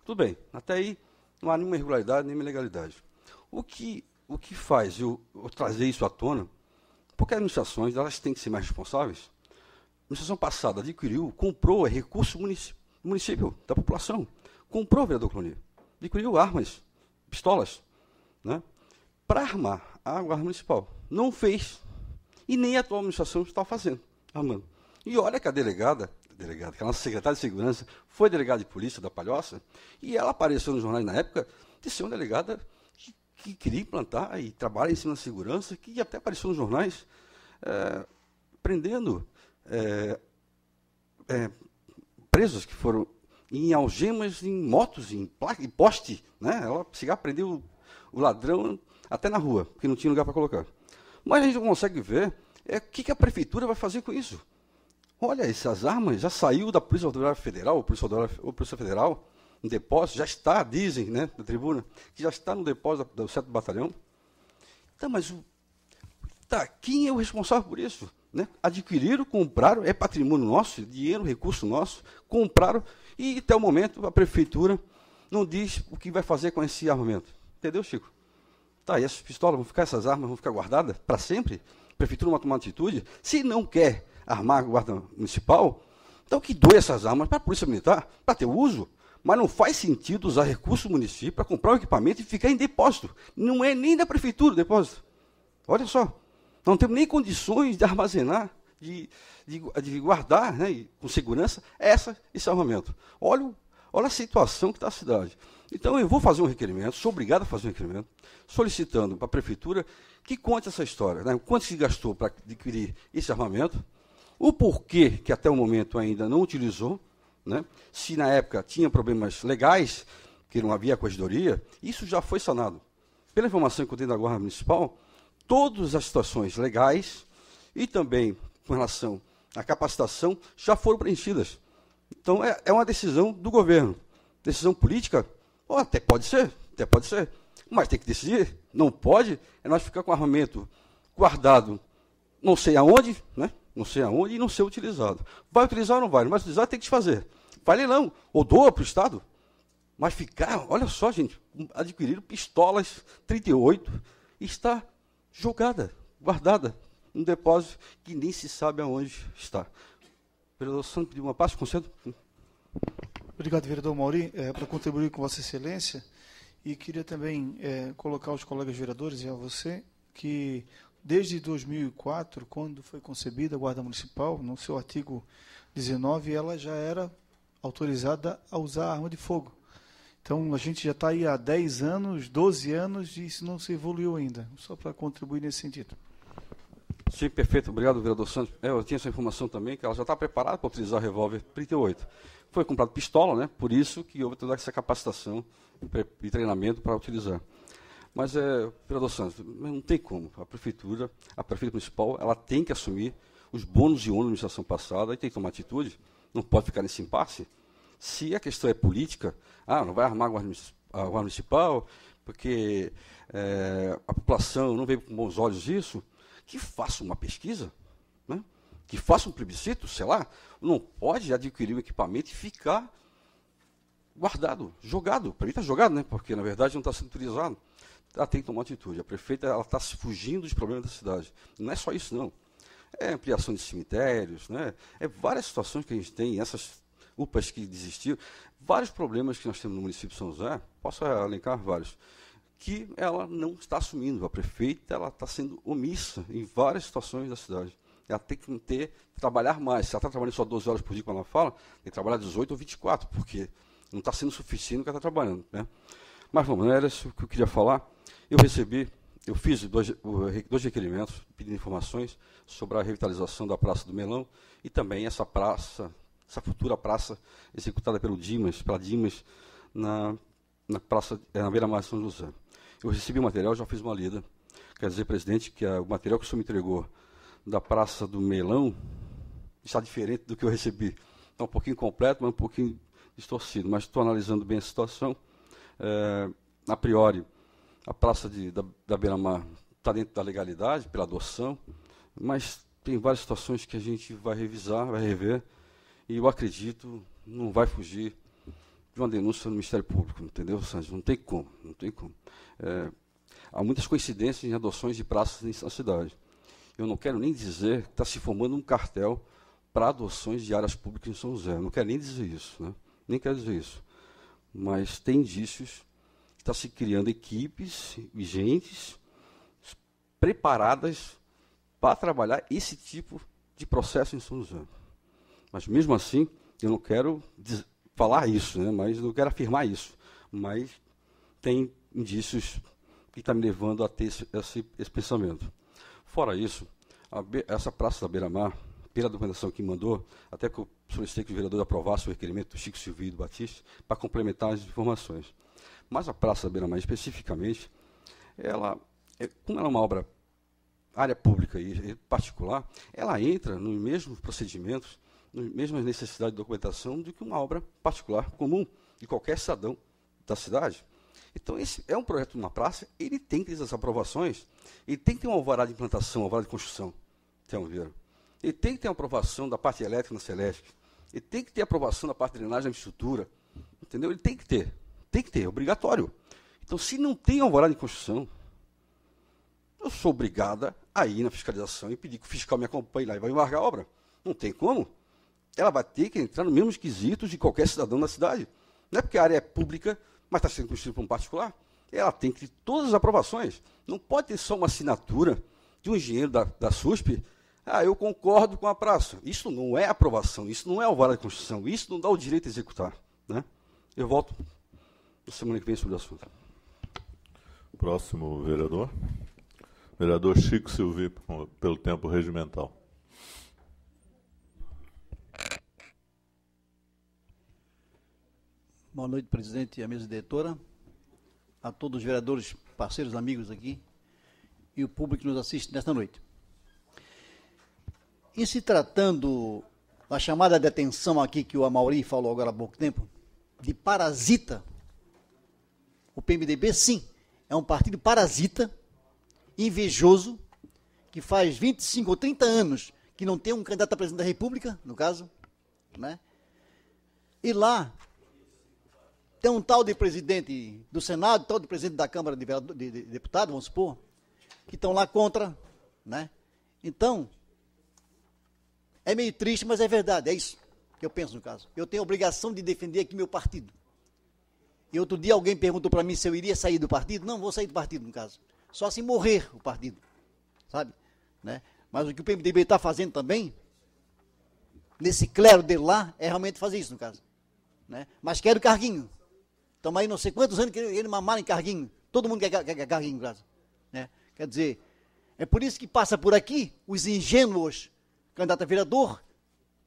Tudo bem. Até aí não há nenhuma irregularidade, nenhuma ilegalidade. O que faz eu trazer isso à tona? Porque as administrações elas têm que ser mais responsáveis. A administração passada comprou recurso município da população. Comprou, vereador Cloni. Adquiriu armas, pistolas, né, para armar a Guarda Municipal. Não fez. E nem a atual administração está fazendo, armando. E olha que a delegada, que a nossa secretária de Segurança, foi delegada de polícia da Palhoça, e ela apareceu nos jornais na época de ser uma delegada que queria implantar e trabalha em cima da segurança, que até apareceu nos jornais prendendo presos que foram em algemas, em motos, em placa, em poste, né? Ela chegou a prender o ladrão até na rua, porque não tinha lugar para colocar. Mas a gente não consegue ver o que a prefeitura vai fazer com isso. Olha, essas armas já saiu da Polícia Rodoviária Federal, ou Polícia Federal, no depósito, já está, dizem, né, na tribuna, que já está no depósito do 7º Batalhão. Então, mas quem é o responsável por isso? Né? Adquiriram, compraram, é patrimônio nosso, dinheiro, recurso nosso, compraram, e até o momento a prefeitura não diz o que vai fazer com esse armamento. Entendeu, Chico? Tá, e essas pistolas essas armas vão ficar guardadas para sempre? A prefeitura não vai tomar atitude? Se não quer armar a Guarda Municipal, então que doe essas armas para a Polícia Militar, para ter uso. Mas não faz sentido usar recurso do município para comprar um equipamento e ficar em depósito. Não é nem da prefeitura o depósito. Olha só, não temos nem condições de armazenar, de guardar, né, com segurança esse armamento. Olha a situação que está a cidade. Então, eu vou fazer um requerimento, sou obrigado a fazer um requerimento, solicitando para a prefeitura que conte essa história, né, quanto se gastou para adquirir esse armamento, O porquê que até o momento ainda não utilizou, né? Se na época tinha problemas legais, que não havia corregedoria, isso já foi sanado. Pela informação que eu tenho da Guarda Municipal, todas as situações legais e também com relação à capacitação já foram preenchidas. Então, é uma decisão do governo. Decisão política, até pode ser, mas tem que decidir. Não pode é nós ficar com armamento guardado não sei aonde, né? Não sei aonde e não ser utilizado. Vai utilizar ou não vai? Não vai utilizar, tem que desfazer. Vai leilão, ou doa para o Estado. Mas ficar, olha só, gente, adquiriram pistolas 38 e está jogada, guardada, num depósito que nem se sabe aonde está. O vereador Santos pediu uma parte, concedo? Obrigado, vereador Mauri, para contribuir com Vossa Excelência. E queria também colocar aos colegas vereadores e a você que, desde 2004, quando foi concebida a Guarda Municipal, no seu artigo 19, ela já era autorizada a usar arma de fogo. Então, a gente já está aí há 10 anos, 12 anos, e isso não se evoluiu ainda. Só para contribuir nesse sentido. Sim, perfeito. Obrigado, vereador Santos. Eu tinha essa informação também, que ela já está preparada para utilizar o revólver 38. Foi comprado pistola, né? Por isso que houve toda essa capacitação e treinamento para utilizar. Mas, vereador Santos, não tem como. A prefeitura municipal, ela tem que assumir os bônus e ônus da administração passada e tem que tomar atitude. Não pode ficar nesse impasse. Se a questão é política, não vai armar a Guarda Municipal, porque a população não vê com bons olhos isso, que faça uma pesquisa, né? Que faça um plebiscito, sei lá. Não pode adquirir um equipamento e ficar guardado, jogado. Para mim está jogado, né? Porque, na verdade, não está sendo utilizado. Ela tem que tomar atitude. A prefeita está se fugindo dos problemas da cidade. Não é só isso, não. É ampliação de cemitérios, né? É várias situações que a gente tem, essas UPAs que desistiram, vários problemas que nós temos no município de São José, posso elencar vários, que ela não está assumindo. A prefeita ela está sendo omissa em várias situações da cidade. Ela tem que trabalhar mais. Se ela está trabalhando só 12 horas por dia, quando ela fala, tem que trabalhar 18 ou 24, porque não está sendo suficiente o que ela está trabalhando, né? Mas vamos, não era isso que eu queria falar. Eu fiz dois requerimentos pedindo informações sobre a revitalização da Praça do Melão e também essa futura praça executada pela Dimas, na praça, na beira-mar de São José. Eu recebi o material, já fiz uma lida. Quer dizer, presidente, que o material que o senhor me entregou da Praça do Melão está diferente do que eu recebi. Está um pouquinho completo, mas um pouquinho distorcido. Mas estou analisando bem a situação. A priori, a Praça da beira-mar está dentro da legalidade, pela adoção, mas tem várias situações que a gente vai revisar, vai rever, e eu acredito não vai fugir de uma denúncia no Ministério Público, entendeu, Santos? Não tem como. Há muitas coincidências em adoções de praças na cidade. Eu não quero nem dizer que está se formando um cartel para adoções de áreas públicas em São José. Eu não quero nem dizer isso, né? Nem quero dizer isso. Mas tem indícios que está se criando equipes vigentes, preparadas para trabalhar esse tipo de processo em São José. Mas, mesmo assim, eu não quero falar isso, né? Mas não quero afirmar isso. Mas tem indícios que estão me levando a ter esse pensamento. Fora isso, essa Praça da Beira-Mar, pela documentação que mandou, até que eu solicitei que o vereador aprovasse o requerimento do Chico Silvio e do Batista, para complementar as informações. Mas a Praça da Beira-Mar, especificamente, como ela é uma área pública e particular, ela entra nos mesmos procedimentos, nas mesmas necessidades de documentação do que uma obra particular comum de qualquer cidadão da cidade. Então, esse é um projeto de uma praça, ele tem que ter as aprovações, ele tem que ter um alvará de implantação, um alvará de construção, ele tem que ter uma aprovação da parte elétrica na Celeste, ele tem que ter aprovação da parte de drenagem da infraestrutura, entendeu? Ele tem que ter, é obrigatório. Então, se não tem alvará de construção, eu sou obrigada a ir na fiscalização e pedir que o fiscal me acompanhe lá e vai embargar a obra. Não tem como. Ela vai ter que entrar nos mesmos quesitos de qualquer cidadão da cidade. Não é porque a área é pública, mas está sendo construída por um particular. Ela tem que ter todas as aprovações. Não pode ter só uma assinatura de um engenheiro da SUSP. Eu concordo com a praça. Isso não é aprovação, isso não é alvará de construção, isso não dá o direito a executar, né? Eu volto na semana que vem sobre o assunto. Próximo vereador. Vereador Chico Silvio, pelo tempo regimental. Boa noite, presidente e a mesa diretora, a todos os vereadores, parceiros, amigos aqui e o público que nos assiste nesta noite. Em se tratando da chamada de atenção aqui que o Amaury falou agora há pouco tempo, de parasita, o PMDB, sim, é um partido parasita, invejoso, que faz 25 ou 30 anos que não tem um candidato a presidente da República, no caso, né? E lá tem um tal de presidente do Senado, tal de presidente da Câmara de Deputados, vamos supor, que estão lá contra, né? Então, é meio triste, mas é verdade, é isso que eu penso no caso. Eu tenho a obrigação de defender aqui meu partido. E outro dia alguém perguntou para mim se eu iria sair do partido. Não, vou sair do partido, no caso. Só se morrer o partido, sabe? Né? Mas o que o PMDB está fazendo também, nesse clero dele lá, é realmente fazer isso, no caso. Né? Mas quero carguinho. Estamos aí não sei quantos anos querendo mamar em carguinho. Todo mundo quer carguinho, no caso. Né? Quer dizer, é por isso que passa por aqui os ingênuos candidato a vereador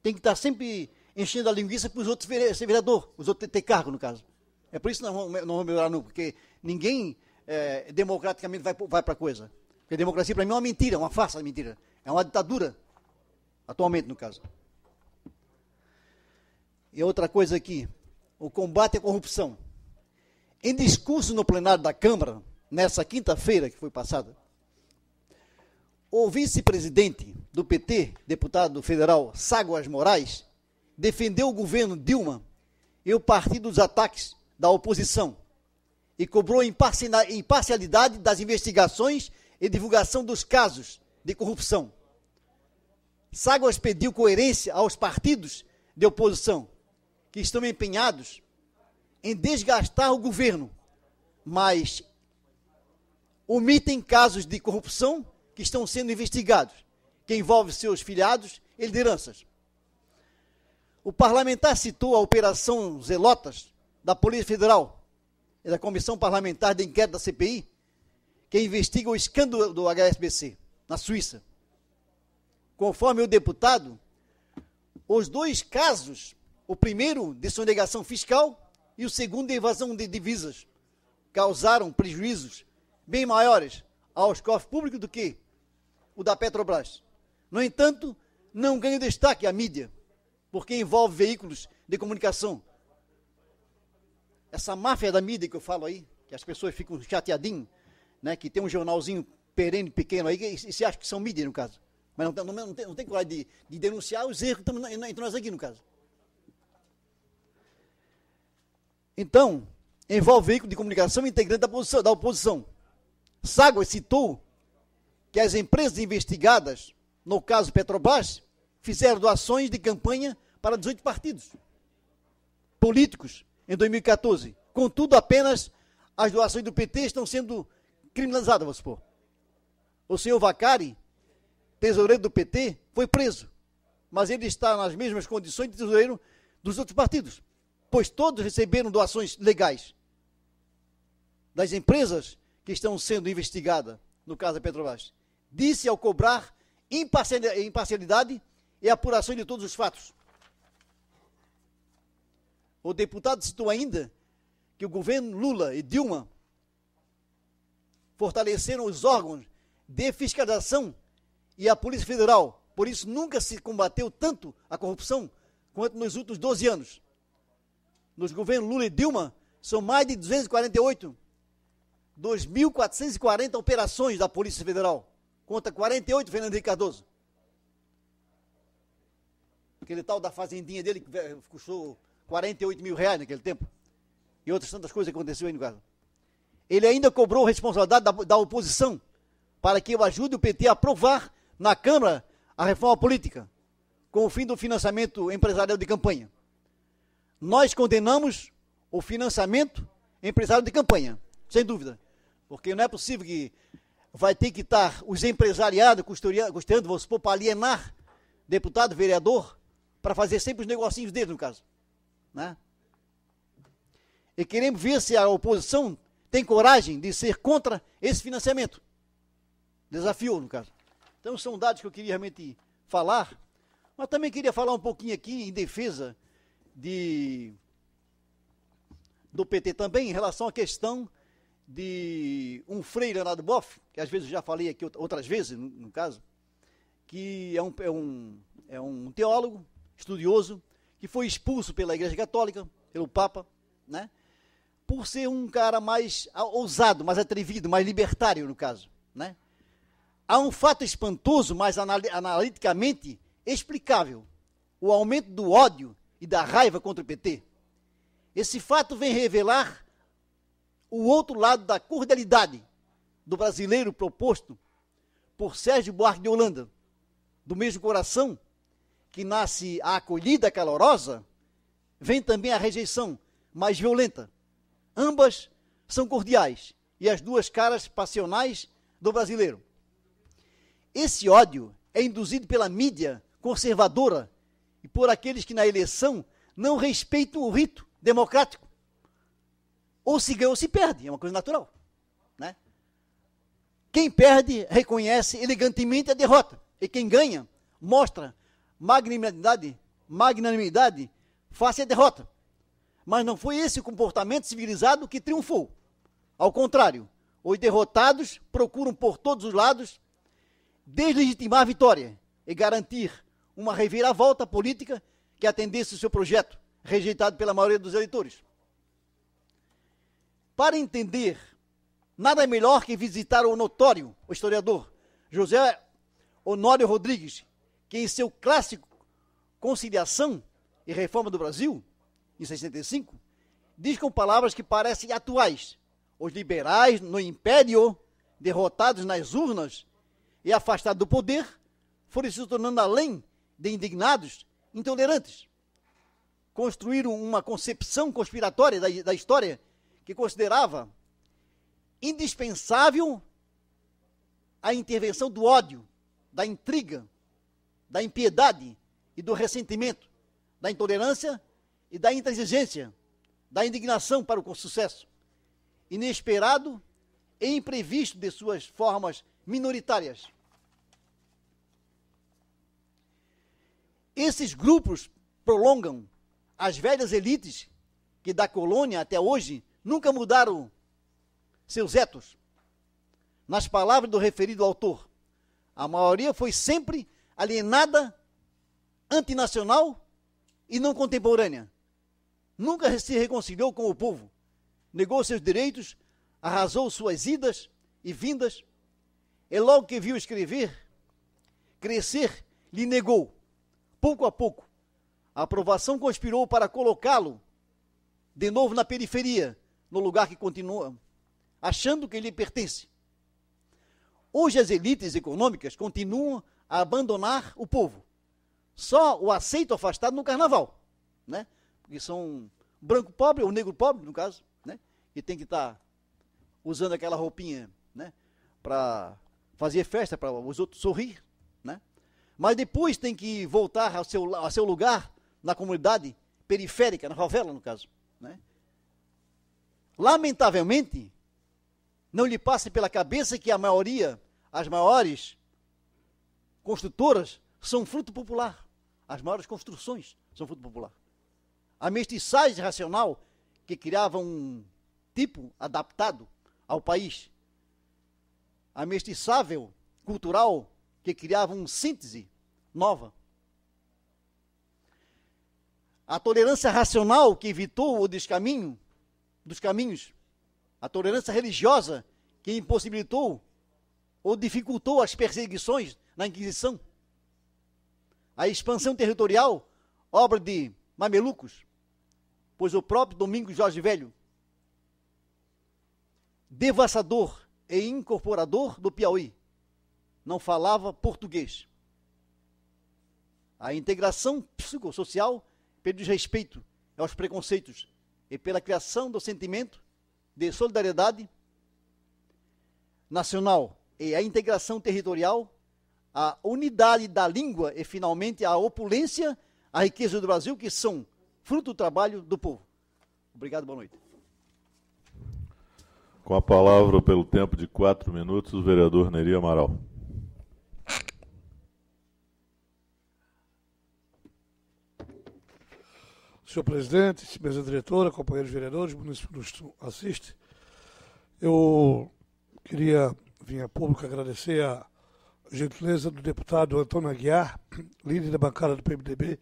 tem que estar sempre enchendo a linguiça para os outros ser vereador, os outros ter cargo, no caso. É por isso que não vamos melhorar, não, porque ninguém democraticamente vai para a coisa. Porque a democracia, para mim, é uma mentira, uma farsa de mentira. É uma ditadura, atualmente, no caso. E outra coisa aqui, o combate à corrupção. Em discurso no plenário da Câmara, nessa quinta-feira que foi passada, o vice-presidente do PT, deputado federal Ságuas Moraes, defendeu o governo Dilma e o partido dos ataques da oposição e cobrou imparcialidade das investigações e divulgação dos casos de corrupção. Ságuas pediu coerência aos partidos de oposição que estão empenhados em desgastar o governo, mas omitem casos de corrupção que estão sendo investigados, que envolve seus filiados e lideranças. O parlamentar citou a Operação Zelotas da Polícia Federal e da Comissão Parlamentar de Inquérito da CPI, que investiga o escândalo do HSBC, na Suíça. Conforme o deputado, os dois casos, o primeiro de sonegação fiscal e o segundo de evasão de divisas, causaram prejuízos bem maiores aos cofres públicos do que o da Petrobras. No entanto, não ganha destaque a mídia, porque envolve veículos de comunicação. Essa máfia da mídia que eu falo aí, que as pessoas ficam chateadinhas, né, que tem um jornalzinho perene, pequeno aí, e se acha que são mídia, no caso. Mas não tem coragem de denunciar os erros que estamos entre nós aqui, no caso. Então, envolve veículo de comunicação integrante da oposição. Ságuas citou que as empresas investigadas, no caso Petrobras, fizeram doações de campanha para 18 partidos políticos em 2014. Contudo, apenas as doações do PT estão sendo criminalizadas, vamos supor. O senhor Vacari, tesoureiro do PT, foi preso, mas ele está nas mesmas condições de tesoureiro dos outros partidos, pois todos receberam doações legais das empresas que estão sendo investigadas, no caso da Petrobras. Disse ao cobrar imparcialidade e apuração de todos os fatos. O deputado citou ainda que o governo Lula e Dilma fortaleceram os órgãos de fiscalização e a Polícia Federal. Por isso, nunca se combateu tanto a corrupção quanto nos últimos 12 anos. Nos governos Lula e Dilma, são mais de 2.440 operações da Polícia Federal, contra 48 Fernando Henrique Cardoso. Aquele tal da fazendinha dele que custou 48 mil reais naquele tempo. E outras tantas coisas que aconteceram aí no caso. Ele ainda cobrou responsabilidade da oposição para que eu ajude o PT a aprovar na Câmara a reforma política, com o fim do financiamento empresarial de campanha. Nós condenamos o financiamento empresarial de campanha, sem dúvida, porque não é possível que vai ter que estar os empresariados custando, vamos supor, para alienar deputado, vereador, para fazer sempre os negocinhos dele, no caso. Né? E queremos ver se a oposição tem coragem de ser contra esse financiamento. Desafio, no caso. Então, são dados que eu queria realmente falar, mas também queria falar um pouquinho aqui em defesa do PT também, em relação à questão de um Frei Leonardo Boff, que às vezes eu já falei aqui outras vezes, no caso, que é um teólogo, estudioso, que foi expulso pela Igreja Católica, pelo Papa, né? Por ser um cara mais ousado, mais atrevido, mais libertário, no caso, né? Há um fato espantoso, mas analiticamente explicável: o aumento do ódio e da raiva contra o PT. Esse fato vem revelar o outro lado da cordialidade do brasileiro proposto por Sérgio Buarque de Holanda, do mesmo coração que nasce a acolhida calorosa, vem também a rejeição mais violenta. Ambas são cordiais e as duas caras passionais do brasileiro. Esse ódio é induzido pela mídia conservadora e por aqueles que na eleição não respeitam o rito democrático. Ou se ganha ou se perde, é uma coisa natural, né? Quem perde reconhece elegantemente a derrota, e quem ganha mostra magnanimidade face à derrota. Mas não foi esse o comportamento civilizado que triunfou. Ao contrário, os derrotados procuram por todos os lados deslegitimar a vitória e garantir uma reviravolta política que atendesse o seu projeto, rejeitado pela maioria dos eleitores. Para entender, nada melhor que visitar o notório, o historiador José Honório Rodrigues, que em seu clássico Conciliação e Reforma do Brasil, em 65, diz com palavras que parecem atuais: os liberais no império, derrotados nas urnas e afastados do poder, foram se tornando, além de indignados, intolerantes. Construíram uma concepção conspiratória da história que considerava indispensável a intervenção do ódio, da intriga, da impiedade e do ressentimento, da intolerância e da intransigência, da indignação para o sucesso inesperado e imprevisto de suas formas minoritárias. Esses grupos prolongam as velhas elites que da colônia até hoje nunca mudaram seus etos. Nas palavras do referido autor, a maioria foi sempre alienada, antinacional e não contemporânea. Nunca se reconciliou com o povo, negou seus direitos, arrasou suas idas e vindas, e logo que viu escrever, crescer, lhe negou, pouco a pouco. A aprovação conspirou para colocá-lo de novo na periferia, no lugar que continua, achando que lhe pertence. Hoje as elites econômicas continuam a abandonar o povo. Só o aceito afastado no carnaval, né? Porque são branco pobre, ou negro pobre, no caso, né? E tem que estar usando aquela roupinha, né? Para fazer festa, para os outros sorrir, né? Mas depois tem que voltar ao seu lugar na comunidade periférica, na favela, no caso, né? Lamentavelmente, não lhe passa pela cabeça que a maioria, as maiores construtoras, são fruto popular. As maiores construções são fruto popular. A mestiçagem racional que criava um tipo adaptado ao país. A mestiçável cultural que criava uma síntese nova. A tolerância racional que evitou o descaminho dos caminhos. A tolerância religiosa que impossibilitou ou dificultou as perseguições na Inquisição. A expansão territorial, obra de mamelucos, pois o próprio Domingos Jorge Velho, devassador e incorporador do Piauí, não falava português. A integração psicossocial pelo desrespeito aos preconceitos e pela criação do sentimento de solidariedade nacional e a integração territorial, a unidade da língua e, finalmente, a opulência, a riqueza do Brasil, que são fruto do trabalho do povo. Obrigado, boa noite. Com a palavra, pelo tempo de 4 minutos, o vereador Neri Amaral. senhor presidente, mesa diretora, companheiros vereadores, município nos assiste. Eu queria vir a público agradecer a gentileza do deputado Antônio Aguiar, líder da bancada do PMDB,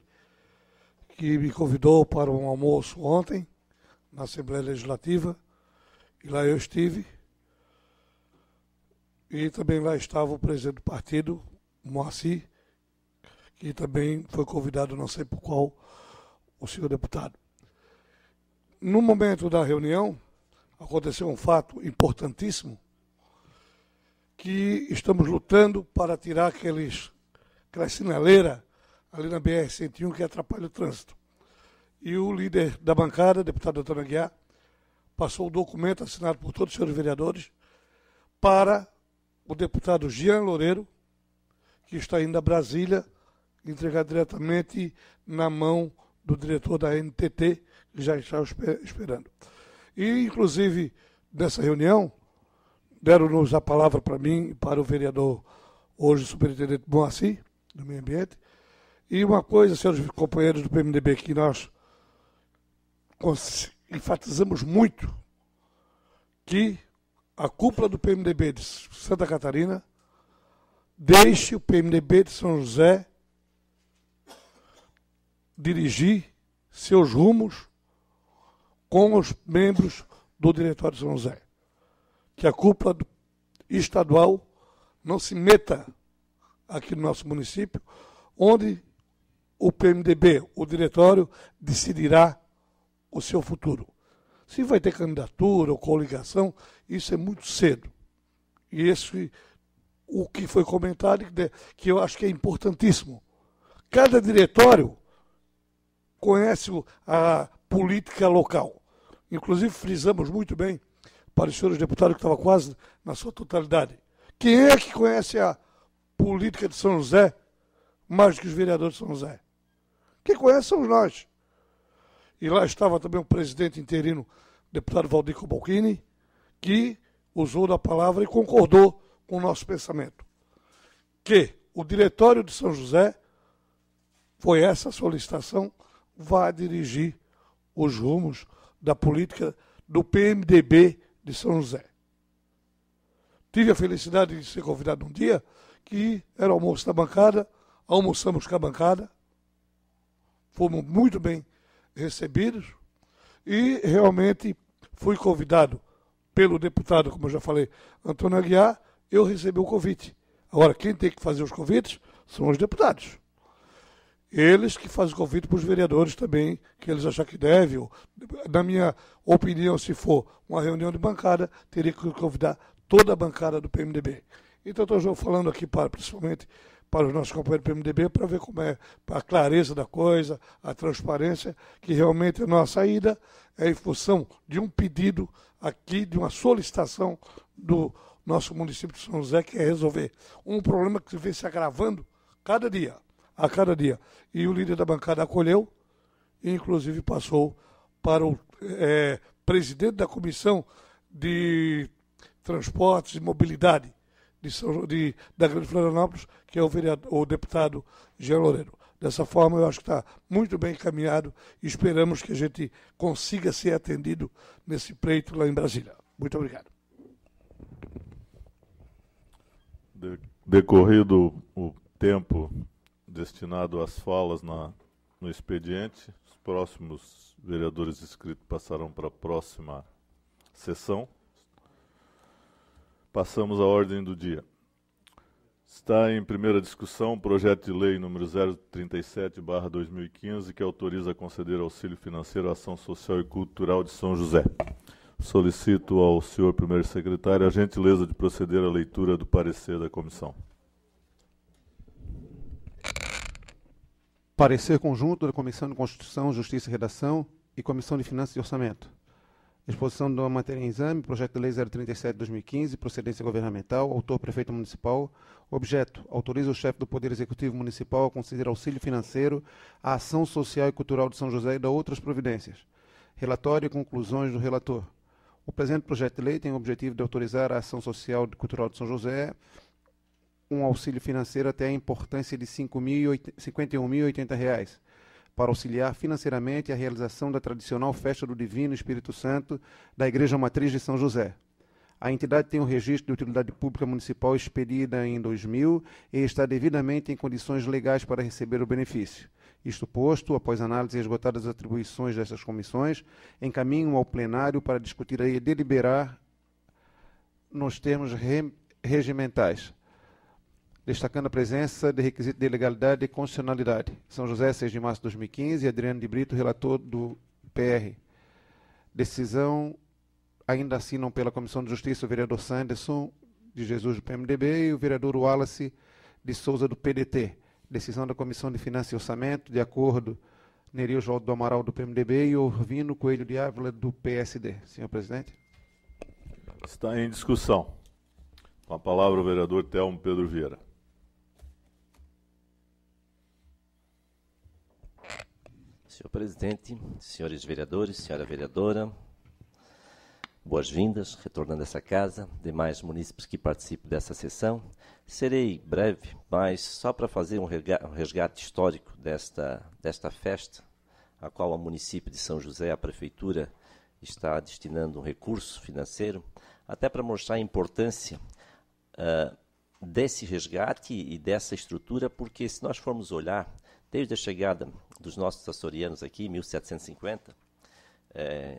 que me convidou para um almoço ontem na Assembleia Legislativa, e lá eu estive. E também lá estava o presidente do partido, Moacir, que também foi convidado, não sei por qual, o senhor deputado. No momento da reunião, aconteceu um fato importantíssimo, que estamos lutando para tirar aquela sinaleira ali na BR-101 que atrapalha o trânsito. E o líder da bancada, deputado Antônio Aguiar, passou o documento assinado por todos os senhores vereadores para o deputado Jean Loureiro, que está indo a Brasília, entregar diretamente na mão do diretor da NTT, que já está esperando. E, inclusive, nessa reunião, deram-nos a palavra para mim e para o vereador, hoje superintendente Moacir, do Meio Ambiente. E uma coisa, senhores companheiros do PMDB, que nós enfatizamos muito, que a cúpula do PMDB de Santa Catarina deixe o PMDB de São José dirigir seus rumos com os membros do Diretório de São José. Que a cúpula estadual não se meta aqui no nosso município, onde o PMDB, o diretório, decidirá o seu futuro. Se vai ter candidatura ou coligação, isso é muito cedo. E o que foi comentado, que eu acho que é importantíssimo. Cada diretório conhece a política local. Inclusive, frisamos muito bem para os senhores deputados, que estava quase na sua totalidade. Quem é que conhece a política de São José mais do que os vereadores de São José? Quem conhece somos nós. E lá estava também o presidente interino, deputado Valdir Cobalcini, que usou da palavra e concordou com o nosso pensamento. Que o diretório de São José, foi essa a solicitação, vai dirigir os rumos da política do PMDB de São José. Tive a felicidade de ser convidado um dia, que era o almoço da bancada, almoçamos com a bancada, fomos muito bem recebidos e realmente fui convidado pelo deputado, como eu já falei, Antônio Aguiar, eu recebi o convite. Agora, quem tem que fazer os convites são os deputados. Eles que fazem o convite para os vereadores também, que eles acham que devem. Na minha opinião, se for uma reunião de bancada, teria que convidar toda a bancada do PMDB. Então, estou falando aqui principalmente para os nossos companheiros do PMDB, para ver como é a clareza da coisa, a transparência, que realmente a nossa ida é em função de um pedido aqui, de uma solicitação do nosso município de São José, que é resolver um problema que vem se agravando a cada dia. E o líder da bancada acolheu, e inclusive passou para o presidente da Comissão de Transportes e Mobilidade da Grande Florianópolis, que é o deputado Jean Loureiro. Dessa forma, eu acho que está muito bem encaminhado e esperamos que a gente consiga ser atendido nesse pleito lá em Brasília. Muito obrigado. Decorrido o tempo destinado às falas no expediente, os próximos vereadores inscritos passarão para a próxima sessão. Passamos à ordem do dia. Está em primeira discussão o projeto de lei número 037/2015, que autoriza a conceder auxílio financeiro à ação social e cultural de São José. Solicito ao senhor primeiro secretário a gentileza de proceder à leitura do parecer da comissão. Parecer conjunto da Comissão de Constituição, Justiça e Redação e Comissão de Finanças e Orçamento. Exposição da matéria em exame, projeto de lei 037/2015, procedência governamental, autor prefeito municipal. Objeto: autoriza o chefe do Poder Executivo Municipal a conceder auxílio financeiro à ação social e cultural de São José e da outras providências. Relatório e conclusões do relator. O presente projeto de lei tem o objetivo de autorizar a ação social e cultural de São José um auxílio financeiro até a importância de R$ 51.080, para auxiliar financeiramente a realização da tradicional Festa do Divino Espírito Santo da Igreja Matriz de São José. A entidade tem um registro de utilidade pública municipal expedida em 2000 e está devidamente em condições legais para receber o benefício. Isto posto, após análise e esgotadas as atribuições dessas comissões, encaminham ao plenário para discutir e deliberar nos termos regimentais, destacando a presença de requisito de legalidade e constitucionalidade. São José, 6 de março de 2015, Adriano de Brito, relator do PR. Decisão ainda assinam pela Comissão de Justiça o vereador Sanderson de Jesus do PMDB e o vereador Wallace de Souza do PDT. Decisão da Comissão de Finanças e Orçamento, de acordo, Neri Oswaldo do Amaral do PMDB e Orvino Coelho de Ávila do PSD. Senhor presidente. Está em discussão. Com a palavra o vereador Telmo Pedro Vieira. Senhor presidente, senhores vereadores, senhora vereadora, boas-vindas, retornando a essa casa, demais munícipes que participam dessa sessão. Serei breve, mas só para fazer um resgate histórico desta festa, a qual o município de São José, a prefeitura, está destinando um recurso financeiro, até para mostrar a importância desse resgate e dessa estrutura, porque se nós formos olhar, desde a chegada dos nossos açorianos aqui, em 1750,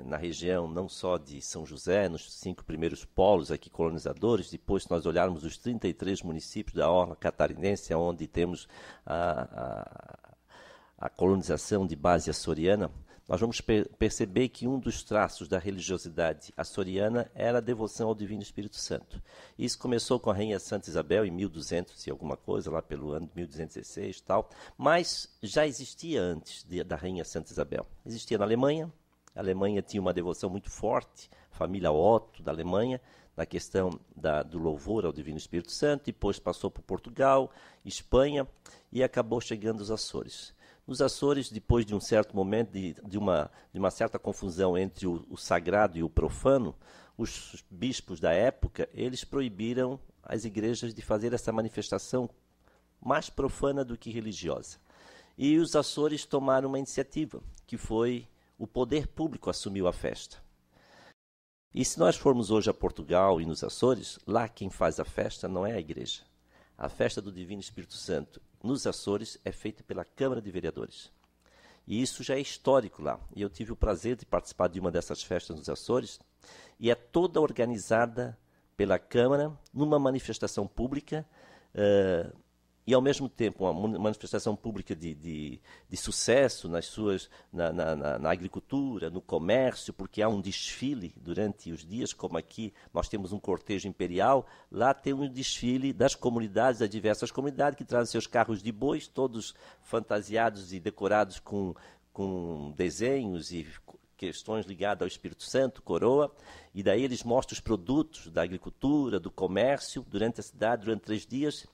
na região não só de São José, nos 5 primeiros polos aqui colonizadores, depois se nós olharmos os 33 municípios da orla catarinense, onde temos a colonização de base açoriana, nós vamos perceber que um dos traços da religiosidade açoriana era a devoção ao Divino Espírito Santo. Isso começou com a Rainha Santa Isabel em 1200 e alguma coisa, lá pelo ano de 1216 e tal, mas já existia antes da Rainha Santa Isabel. Existia na Alemanha. A Alemanha tinha uma devoção muito forte, a família Otto da Alemanha, na questão do louvor ao Divino Espírito Santo, depois passou por Portugal, Espanha e acabou chegando aos Açores. Nos Açores, depois de um certo momento, de uma certa confusão entre o sagrado e o profano, os bispos da época, eles proibiram as igrejas de fazer essa manifestação mais profana do que religiosa. E os Açores tomaram uma iniciativa, que foi o poder público assumiu a festa. E se nós formos hoje a Portugal e nos Açores, lá quem faz a festa não é a igreja. A festa do Divino Espírito Santo nos Açores é feita pela Câmara de Vereadores. E isso já é histórico lá. E eu tive o prazer de participar de uma dessas festas nos Açores, e é toda organizada pela Câmara numa manifestação pública, e ao mesmo tempo uma manifestação pública de sucesso na agricultura, no comércio, porque há um desfile durante os dias, como aqui nós temos um cortejo imperial, lá tem um desfile das comunidades, das diversas comunidades, que trazem seus carros de bois, todos fantasiados e decorados com desenhos e questões ligadas ao Espírito Santo, coroa, e daí eles mostram os produtos da agricultura, do comércio, durante a cidade, durante 3 dias.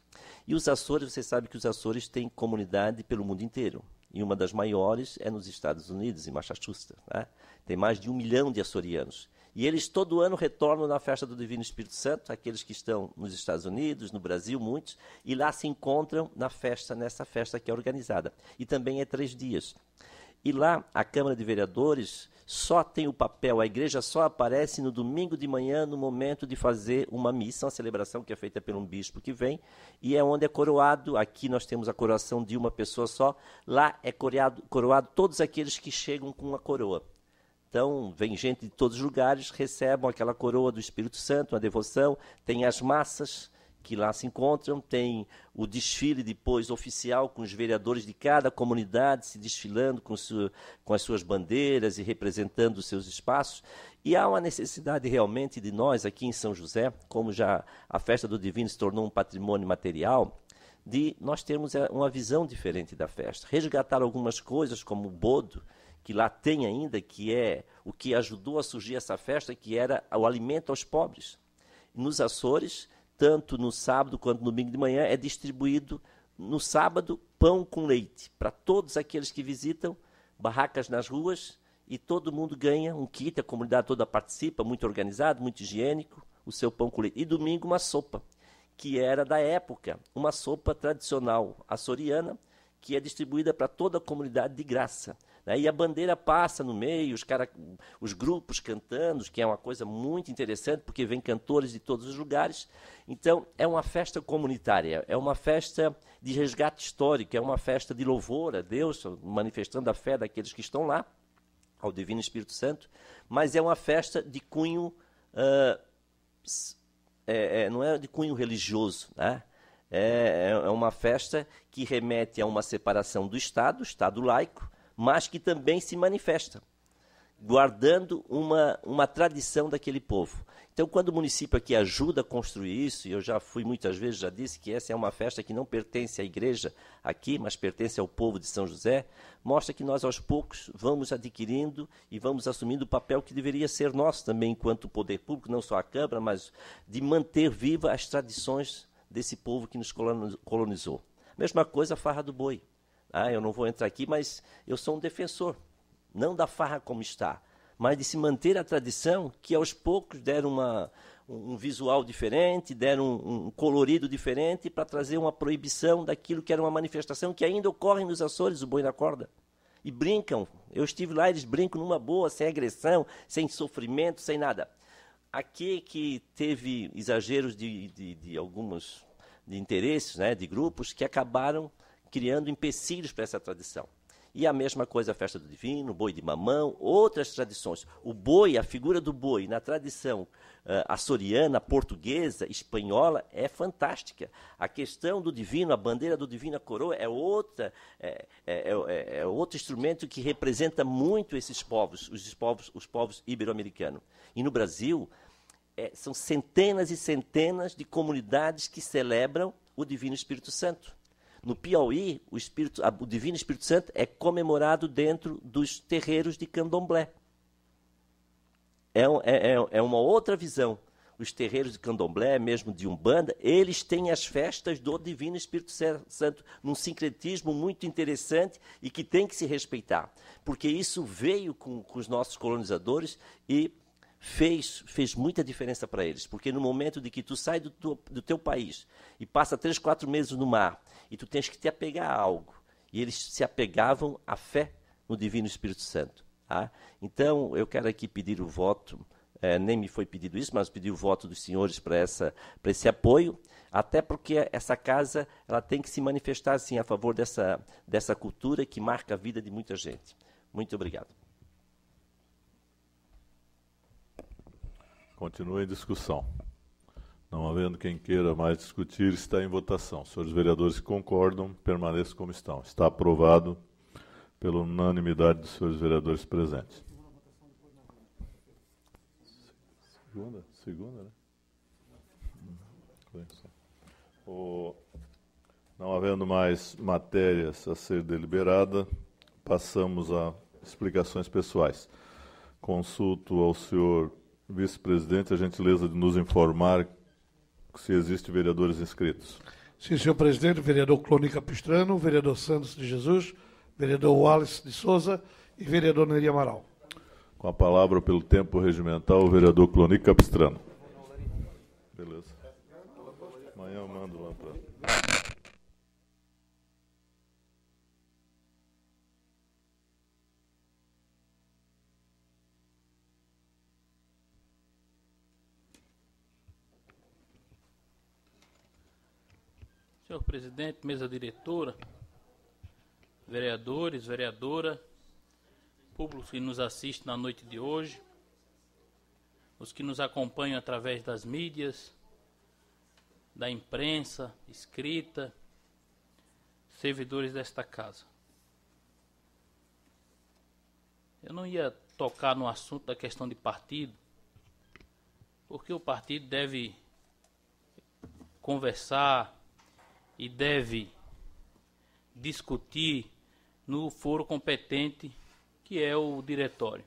E os Açores, você sabe que os Açores têm comunidade pelo mundo inteiro. E uma das maiores é nos Estados Unidos, em Massachusetts. Né? Tem mais de 1 milhão de açorianos. E eles todo ano retornam na festa do Divino Espírito Santo, aqueles que estão nos Estados Unidos, no Brasil, muitos, e lá se encontram nessa festa que é organizada. E também é 3 dias. E lá a Câmara de Vereadores só tem o papel, a igreja só aparece no domingo de manhã, no momento de fazer uma missa, uma celebração que é feita por um bispo que vem, e é onde é coroado. Aqui nós temos a coroação de uma pessoa só, lá é coroado todos aqueles que chegam com a coroa. Então, vem gente de todos os lugares, recebem aquela coroa do Espírito Santo, a devoção, tem as massas que lá se encontram, tem o desfile depois oficial com os vereadores de cada comunidade se desfilando com as suas bandeiras e representando os seus espaços. E há uma necessidade realmente de nós aqui em São José, como já a festa do Divino se tornou um patrimônio material, de nós termos uma visão diferente da festa. Resgatar algumas coisas como o bodo, que lá tem ainda, que é o que ajudou a surgir essa festa, que era o alimento aos pobres. Nos Açores, tanto no sábado quanto no domingo de manhã, é distribuído no sábado pão com leite para todos aqueles que visitam, barracas nas ruas, e todo mundo ganha um kit, a comunidade toda participa, muito organizado, muito higiênico, o seu pão com leite. E domingo uma sopa, que era da época, uma sopa tradicional açoriana, que é distribuída para toda a comunidade de graça. Né? E a bandeira passa no meio, os grupos cantando, que é uma coisa muito interessante, porque vem cantores de todos os lugares. Então, é uma festa comunitária, é uma festa de resgate histórico, é uma festa de louvor a Deus, manifestando a fé daqueles que estão lá, ao Divino Espírito Santo, mas é uma festa de cunho, não é de cunho religioso, né? É uma festa que remete a uma separação do Estado laico, mas que também se manifesta, guardando uma tradição daquele povo. Então, quando o município aqui ajuda a construir isso, e eu já fui muitas vezes, já disse que essa é uma festa que não pertence à igreja aqui, mas pertence ao povo de São José, mostra que nós, aos poucos, vamos adquirindo e vamos assumindo o papel que deveria ser nosso também, enquanto poder público, não só a Câmara, mas de manter viva as tradições desse povo que nos colonizou. Mesma coisa a farra do boi. Eu não vou entrar aqui, mas eu sou um defensor, não da farra como está, mas de se manter a tradição que aos poucos deram um visual diferente, deram um colorido diferente para trazer uma proibição daquilo que era uma manifestação que ainda ocorre nos Açores, o boi na corda. E brincam, eu estive lá, eles brincam numa boa, sem agressão, sem sofrimento, sem nada. Aqui que teve exageros de alguns de interesses, né, de grupos que acabaram criando empecilhos para essa tradição. E a mesma coisa a festa do divino, o boi de mamão, outras tradições. O boi, a figura do boi, na tradição açoriana, portuguesa, espanhola, é fantástica. A questão do divino, a bandeira do divino, a coroa, é outro instrumento que representa muito esses povos, os povos ibero-americanos. E no Brasil, são centenas e centenas de comunidades que celebram o Divino Espírito Santo. No Piauí, o Divino Espírito Santo é comemorado dentro dos terreiros de candomblé. É uma outra visão. Os terreiros de candomblé, mesmo de Umbanda, eles têm as festas do Divino Espírito Santo, num sincretismo muito interessante e que tem que se respeitar. Porque isso veio com os nossos colonizadores e fez muita diferença para eles, porque no momento de que tu sai do teu país e passa 3, 4 meses no mar, e tu tens que te apegar a algo, e eles se apegavam à fé no Divino Espírito Santo. Tá? Então, eu quero aqui pedir o voto, nem me foi pedido isso, mas pedi o voto dos senhores para esse apoio, até porque essa casa ela tem que se manifestar assim, a favor dessa cultura que marca a vida de muita gente. Muito obrigado. Continua em discussão. Não havendo quem queira mais discutir, está em votação. Senhores vereadores que concordam, permaneçam como estão. Está aprovado pela unanimidade dos senhores vereadores presentes. Segunda, né? Não havendo mais matérias a ser deliberada, passamos a explicações pessoais. Consulto ao senhor vice-presidente a gentileza de nos informar se existem vereadores inscritos. Sim, senhor presidente, vereador Cloni Capistrano, vereador Santos de Jesus, vereador Wallace de Souza e vereador Neri Amaral. Com a palavra, pelo tempo regimental, o vereador Cloni Capistrano. Beleza. Amanhã eu mando lá para... Senhor presidente, mesa diretora, vereadores, vereadora, público que nos assiste na noite de hoje, os que nos acompanham através das mídias, da imprensa, escrita, servidores desta casa. Eu não ia tocar no assunto da questão de partido, porque o partido deve conversar e deve discutir no foro competente, que é o diretório.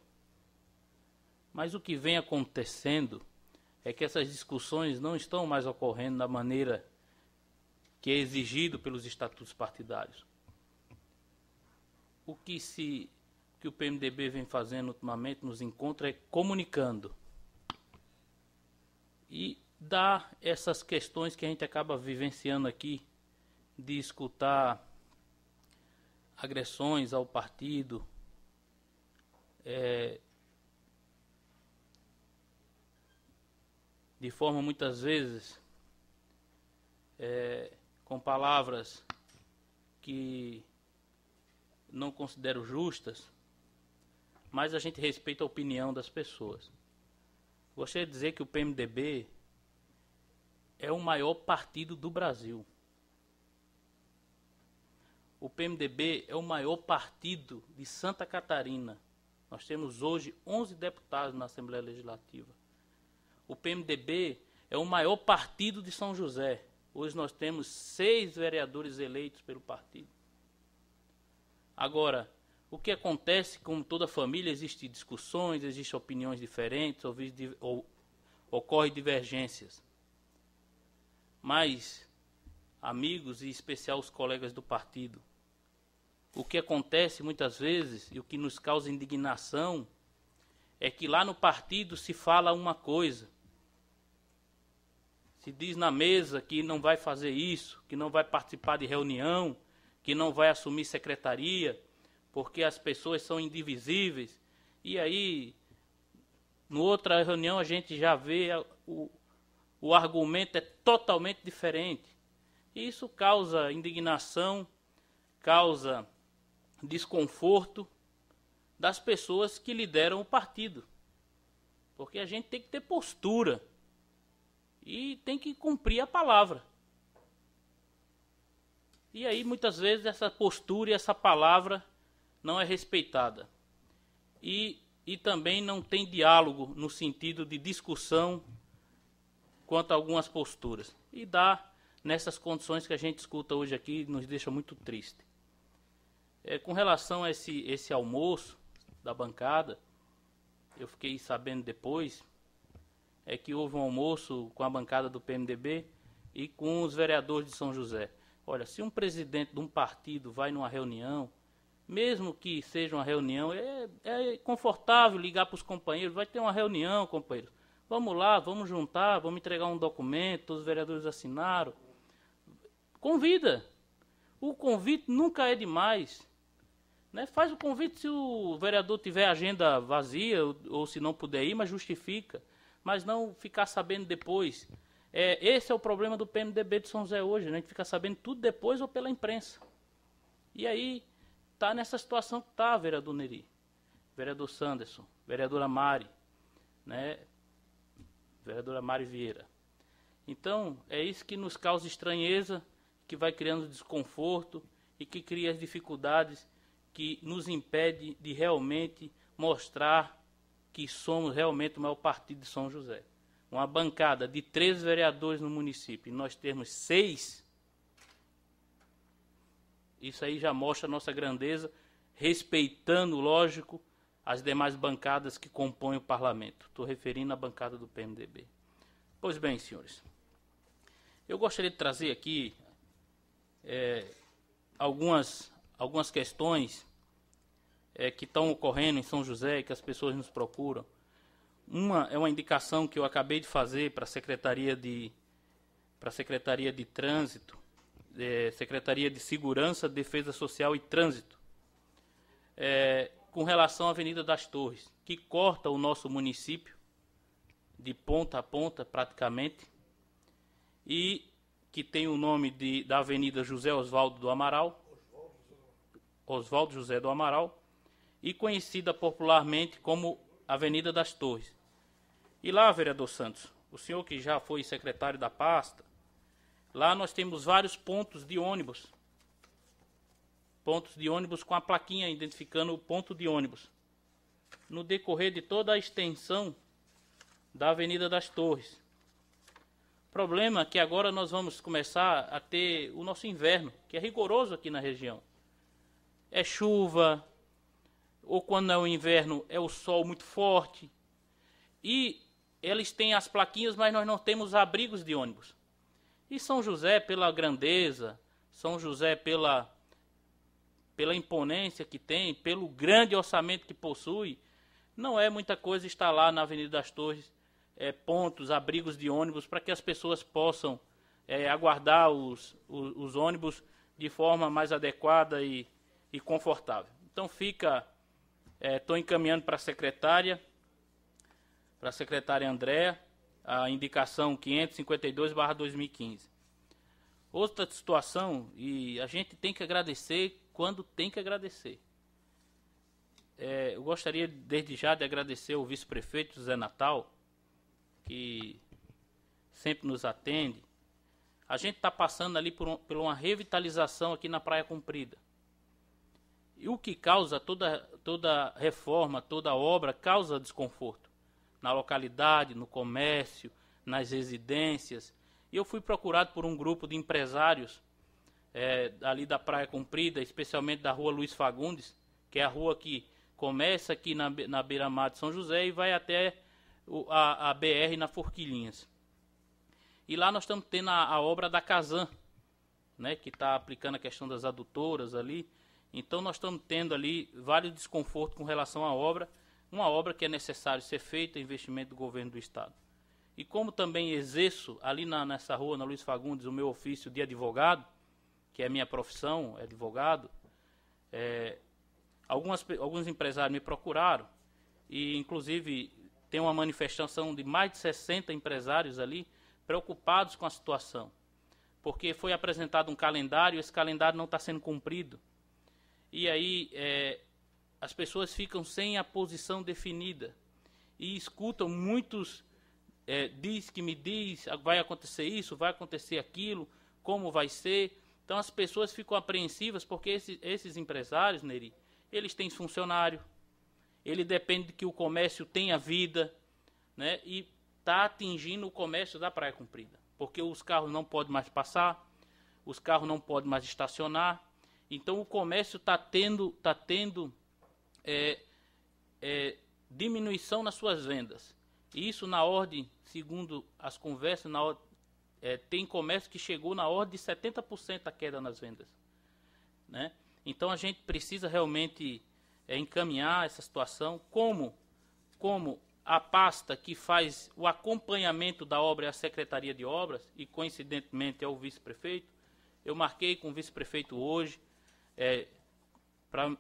Mas o que vem acontecendo é que essas discussões não estão mais ocorrendo da maneira que é exigido pelos estatutos partidários. O que o PMDB vem fazendo ultimamente nos encontros é comunicando e dar essas questões que a gente acaba vivenciando aqui, de escutar agressões ao partido, de forma muitas vezes com palavras que não considero justas, mas a gente respeita a opinião das pessoas. Gostaria de dizer que o PMDB é o maior partido do Brasil. O PMDB é o maior partido de Santa Catarina. Nós temos hoje 11 deputados na Assembleia Legislativa. O PMDB é o maior partido de São José. Hoje nós temos 6 vereadores eleitos pelo partido. Agora, o que acontece, como toda família, existem discussões, existem opiniões diferentes, ocorrem divergências. Mas, amigos e em especial os colegas do partido, o que acontece muitas vezes e o que nos causa indignação é que lá no partido se fala uma coisa. Se diz na mesa que não vai fazer isso, que não vai participar de reunião, que não vai assumir secretaria, porque as pessoas são indivisíveis. E aí, no outra reunião, a gente já vê o argumento é totalmente diferente. E isso causa indignação, causa desconforto das pessoas que lideram o partido. Porque a gente tem que ter postura e tem que cumprir a palavra. E aí, muitas vezes, essa postura e essa palavra não é respeitada. E também não tem diálogo no sentido de discussão quanto a algumas posturas. E dá, nessas condições que a gente escuta hoje aqui, nos deixa muito triste. Com relação a esse almoço da bancada, eu fiquei sabendo depois, que houve um almoço com a bancada do PMDB e com os vereadores de São José. Olha, se um presidente de um partido vai numa reunião, mesmo que seja uma reunião, é confortável ligar para os companheiros, vai ter uma reunião, companheiros. Vamos lá, vamos juntar, vamos entregar um documento, os vereadores assinaram. Convida. O convite nunca é demais. Né? Faz o convite se o vereador tiver agenda vazia ou se não puder ir, mas justifica. Mas não ficar sabendo depois. Esse é o problema do PMDB de São José hoje, né? A gente fica sabendo tudo depois ou pela imprensa. E aí está nessa situação que está, vereador Neri, vereador Sanderson, vereadora Mari, né? Vereadora Mari Vieira. Então, é isso que nos causa estranheza, que vai criando desconforto e que cria as dificuldades que nos impede de realmente mostrar que somos realmente o maior partido de São José. Uma bancada de 13 vereadores no município e nós temos 6, isso aí já mostra a nossa grandeza, respeitando, lógico, as demais bancadas que compõem o parlamento. Estou referindo à bancada do PMDB. Pois bem, senhores, eu gostaria de trazer aqui algumas questões que estão ocorrendo em São José e que as pessoas nos procuram. Uma é uma indicação que eu acabei de fazer para a Secretaria de Trânsito, Secretaria de Segurança, Defesa Social e Trânsito, com relação à Avenida das Torres, que corta o nosso município de ponta a ponta, praticamente, e que tem o nome da Avenida José Osvaldo do Amaral, Osvaldo José do Amaral, e conhecida popularmente como Avenida das Torres. E lá, vereador Santos, o senhor que já foi secretário da pasta, lá nós temos vários pontos de ônibus com a plaquinha identificando o ponto de ônibus, no decorrer de toda a extensão da Avenida das Torres. Problema que agora nós vamos começar a ter o nosso inverno, que é rigoroso aqui na região. É chuva, ou quando é o inverno é o sol muito forte, e eles têm as plaquinhas, mas nós não temos abrigos de ônibus. E São José, pela grandeza, São José pela imponência que tem, pelo grande orçamento que possui, não é muita coisa estar lá na Avenida das Torres, pontos, abrigos de ônibus, para que as pessoas possam aguardar os ônibus de forma mais adequada e e confortável. Então estou encaminhando para a secretária Andréa, a indicação 552/2015. Outra situação, e a gente tem que agradecer quando tem que agradecer. Eu gostaria, desde já, de agradecer ao vice-prefeito Zé Natal, que sempre nos atende. A gente está passando ali por uma revitalização aqui na Praia Comprida. E o que causa toda reforma, toda obra, causa desconforto na localidade, no comércio, nas residências. E eu fui procurado por um grupo de empresários ali da Praia Comprida, especialmente da rua Luiz Fagundes, que é a rua que começa aqui na beira-mar de São José e vai até a BR na Forquilhinhas. E lá nós estamos tendo a obra da Casan, né, que está aplicando a questão das adutoras ali. Então nós estamos tendo ali vários desconfortos com relação à obra, uma obra que é necessário ser feita, investimento do governo do Estado. E como também exerço ali nessa rua, na Luiz Fagundes, o meu ofício de advogado, que é minha profissão, é advogado, alguns empresários me procuraram, e inclusive tem uma manifestação de mais de 60 empresários ali, preocupados com a situação, porque foi apresentado um calendário, esse calendário não está sendo cumprido. E aí as pessoas ficam sem a posição definida e escutam muitos, diz que me diz, vai acontecer isso, vai acontecer aquilo, como vai ser. Então as pessoas ficam apreensivas porque esses empresários, Neri, eles têm funcionário, ele depende de que o comércio tenha vida, né? E está atingindo o comércio da Praia Comprida, porque os carros não podem mais passar, os carros não podem mais estacionar. Então o comércio está tendo diminuição nas suas vendas. E isso na ordem, segundo as conversas, tem comércio que chegou na ordem de 70% a queda nas vendas, né? Então a gente precisa realmente encaminhar essa situação, como a pasta que faz o acompanhamento da obra é a Secretaria de Obras, e coincidentemente é o vice-prefeito. Eu marquei com o vice-prefeito hoje,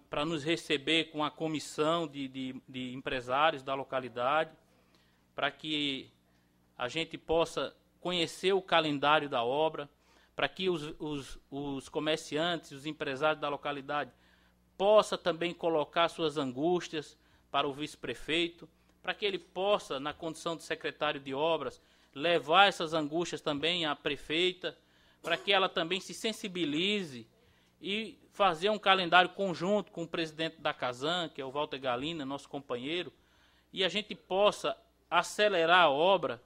para nos receber com a comissão de empresários da localidade, para que a gente possa conhecer o calendário da obra, para que os comerciantes, os empresários da localidade possam também colocar suas angústias para o vice-prefeito, para que ele possa, na condição de secretário de obras, levar essas angústias também à prefeita, para que ela também se sensibilize e fazer um calendário conjunto com o presidente da Casan, que é o Walter Galina, nosso companheiro, e a gente possa acelerar a obra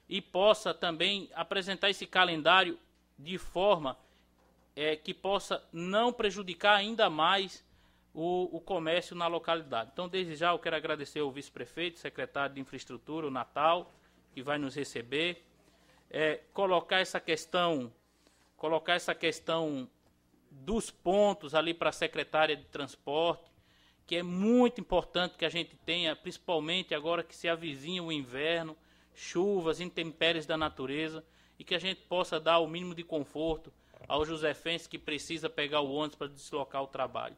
e possa também apresentar esse calendário de forma que possa não prejudicar ainda mais o comércio na localidade. Então, desde já, eu quero agradecer ao vice-prefeito, secretário de Infraestrutura, o Natal, que vai nos receber, colocar essa questão dos pontos ali para a secretária de Transporte, que é muito importante que a gente tenha, principalmente agora que se avizinha o inverno, chuvas, intempéries da natureza, e que a gente possa dar o mínimo de conforto ao josefense que precisa pegar o ônibus para deslocar o trabalho.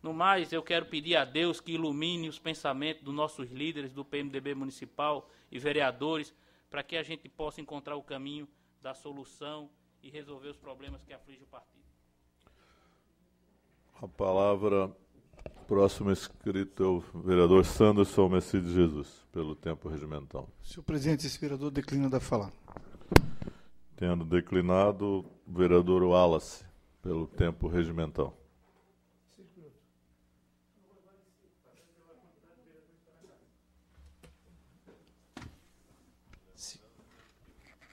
No mais, eu quero pedir a Deus que ilumine os pensamentos dos nossos líderes do PMDB municipal e vereadores, para que a gente possa encontrar o caminho da solução e resolver os problemas que afligem o partido. A palavra, próximo escrito, é o vereador Sanderson Messias de Jesus, pelo tempo regimental. Senhor presidente, esse vereador declina da fala. Tendo declinado, o vereador Wallace, pelo tempo regimental.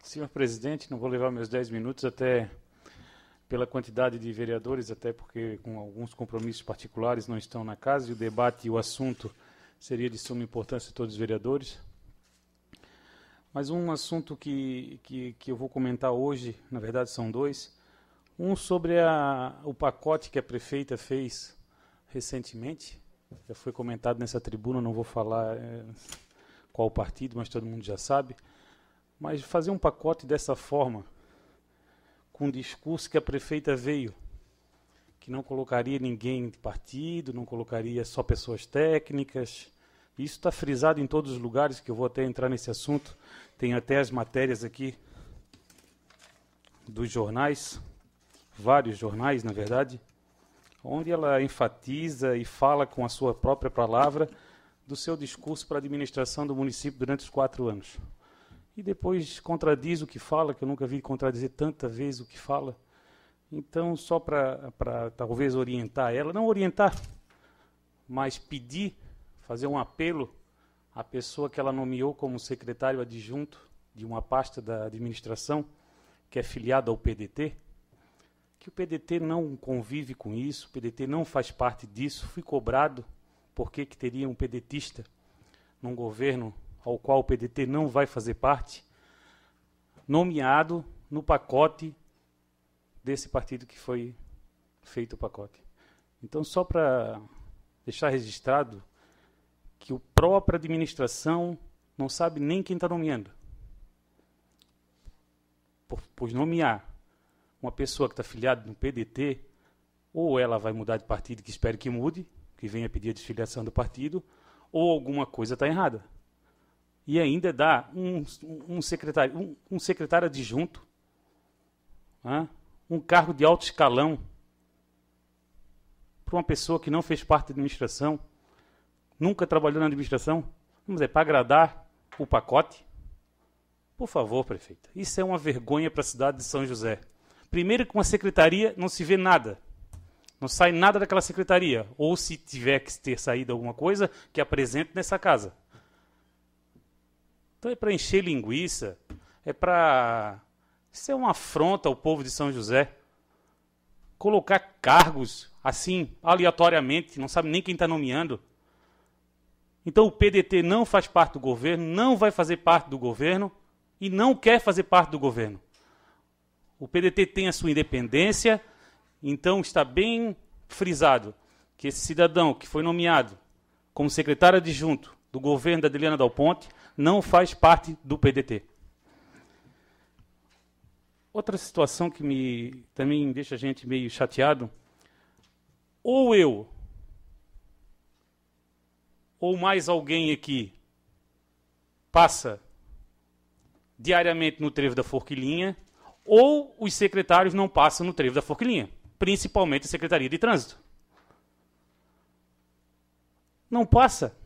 Senhor presidente, não vou levar meus 10 minutos, até pela quantidade de vereadores, até porque com alguns compromissos particulares não estão na casa, e o debate e o assunto seria de suma importância a todos os vereadores. Mas um assunto que eu vou comentar hoje, na verdade são dois. Um sobre o pacote que a prefeita fez recentemente, já foi comentado nessa tribuna, não vou falar qual partido, mas todo mundo já sabe. Mas fazer um pacote dessa forma, com o discurso que a prefeita veio, que não colocaria ninguém de partido, não colocaria só pessoas técnicas. Isso está frisado em todos os lugares, que eu vou até entrar nesse assunto. Tem até as matérias aqui dos jornais, vários jornais, na verdade, onde ela enfatiza e fala com a sua própria palavra do seu discurso para a administração do município durante os 4 anos. E depois contradiz o que fala, que eu nunca vi contradizer tanta vez o que fala. Então, só para talvez orientar ela, não orientar, mas pedir, fazer um apelo à pessoa que ela nomeou como secretário adjunto de uma pasta da administração, que é filiada ao PDT, que o PDT não convive com isso, o PDT não faz parte disso. Fui cobrado porque que teria um pedetista num governo ao qual o PDT não vai fazer parte, nomeado no pacote desse partido que foi feito o pacote. Então, só para deixar registrado que a própria administração não sabe nem quem está nomeando. Pois nomear uma pessoa que está filiada no PDT, ou ela vai mudar de partido, que espero que mude, que venha pedir a desfiliação do partido, ou alguma coisa está errada. E ainda dá um secretário adjunto, um cargo de alto escalão, para uma pessoa que não fez parte da administração, nunca trabalhou na administração, mas é para agradar o pacote. Por favor, prefeita, isso é uma vergonha para a cidade de São José. Primeiro, com a secretaria não se vê nada. Não sai nada daquela secretaria. Ou se tiver que ter saído alguma coisa, que apresente nessa casa. Então é para encher linguiça, é para... Isso é uma afronta ao povo de São José. Colocar cargos assim, aleatoriamente, não sabe nem quem está nomeando. Então o PDT não faz parte do governo, não vai fazer parte do governo e não quer fazer parte do governo. O PDT tem a sua independência, então está bem frisado que esse cidadão que foi nomeado como secretário adjunto do governo da Adeliana Dal Ponte não faz parte do PDT. Outra situação que também deixa a gente meio chateado, ou eu, ou mais alguém aqui, passa diariamente no trevo da Forquilinha, ou os secretários não passam no trevo da Forquilinha, principalmente a Secretaria de Trânsito. Não passa.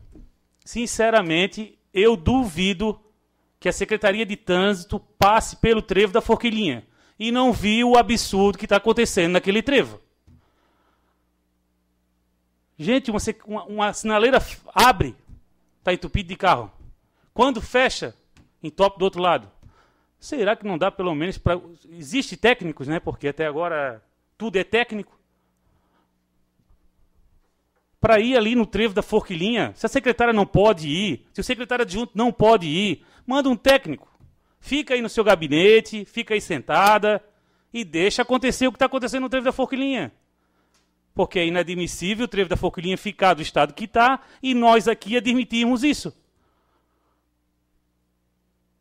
Sinceramente, eu duvido que a Secretaria de Trânsito passe pelo trevo da Forquilinha e não viu o absurdo que está acontecendo naquele trevo. Gente, uma sinaleira abre, está entupido de carro. Quando fecha, entope do outro lado. Será que não dá pelo menos para... Existem técnicos, né? Porque até agora tudo é técnico. Para ir ali no trevo da Forquilinha, se a secretária não pode ir, se o secretário adjunto não pode ir, manda um técnico. Fica aí no seu gabinete, fica aí sentada e deixa acontecer o que está acontecendo no trevo da Forquilinha. Porque é inadmissível o trevo da Forquilinha ficar do estado que está e nós aqui admitirmos isso.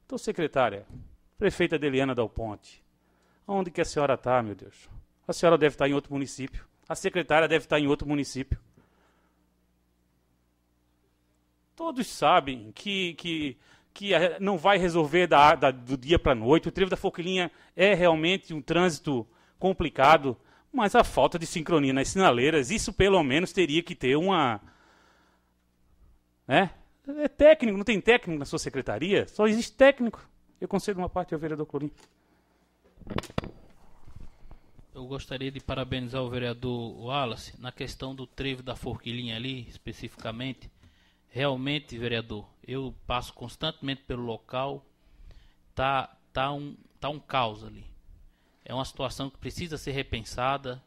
Então, secretária, prefeita Adeliana Dal Ponte, onde que a senhora está, meu Deus? A senhora deve estar em outro município. A secretária deve estar em outro município. Todos sabem que não vai resolver do dia para a noite. O trevo da Forquilinha é realmente um trânsito complicado, mas a falta de sincronia nas sinaleiras, isso pelo menos teria que ter uma... É técnico, não tem técnico na sua secretaria? Só existe técnico. Eu concedo uma parte ao vereador Clorim. Eu gostaria de parabenizar o vereador Wallace na questão do trevo da Forquilinha ali, especificamente. Realmente, vereador, eu passo constantemente pelo local, tá um caos ali. É uma situação que precisa ser repensada,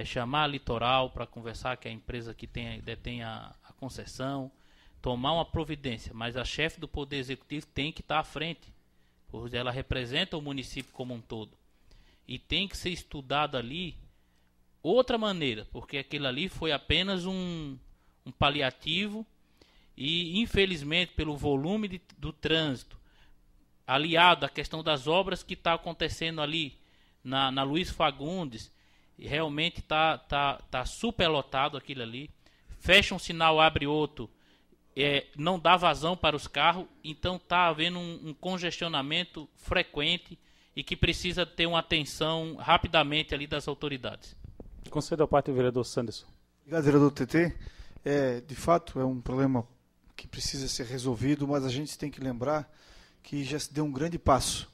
chamar a Litoral para conversar, que é a empresa que detém a concessão, tomar uma providência, mas a chefe do Poder Executivo tem que estar à frente, pois ela representa o município como um todo. E tem que ser estudado ali outra maneira, porque aquilo ali foi apenas um paliativo e, infelizmente, pelo volume do trânsito, aliado à questão das obras que está acontecendo ali na Luiz Fagundes realmente tá superlotado aquilo ali. Fecha um sinal, abre outro, não dá vazão para os carros, então está havendo um congestionamento frequente e que precisa ter uma atenção rapidamente ali das autoridades. Concedo a parte do vereador Sanderson. Obrigado, vereador TT. De fato, é um problema que precisa ser resolvido, mas a gente tem que lembrar que já se deu um grande passo.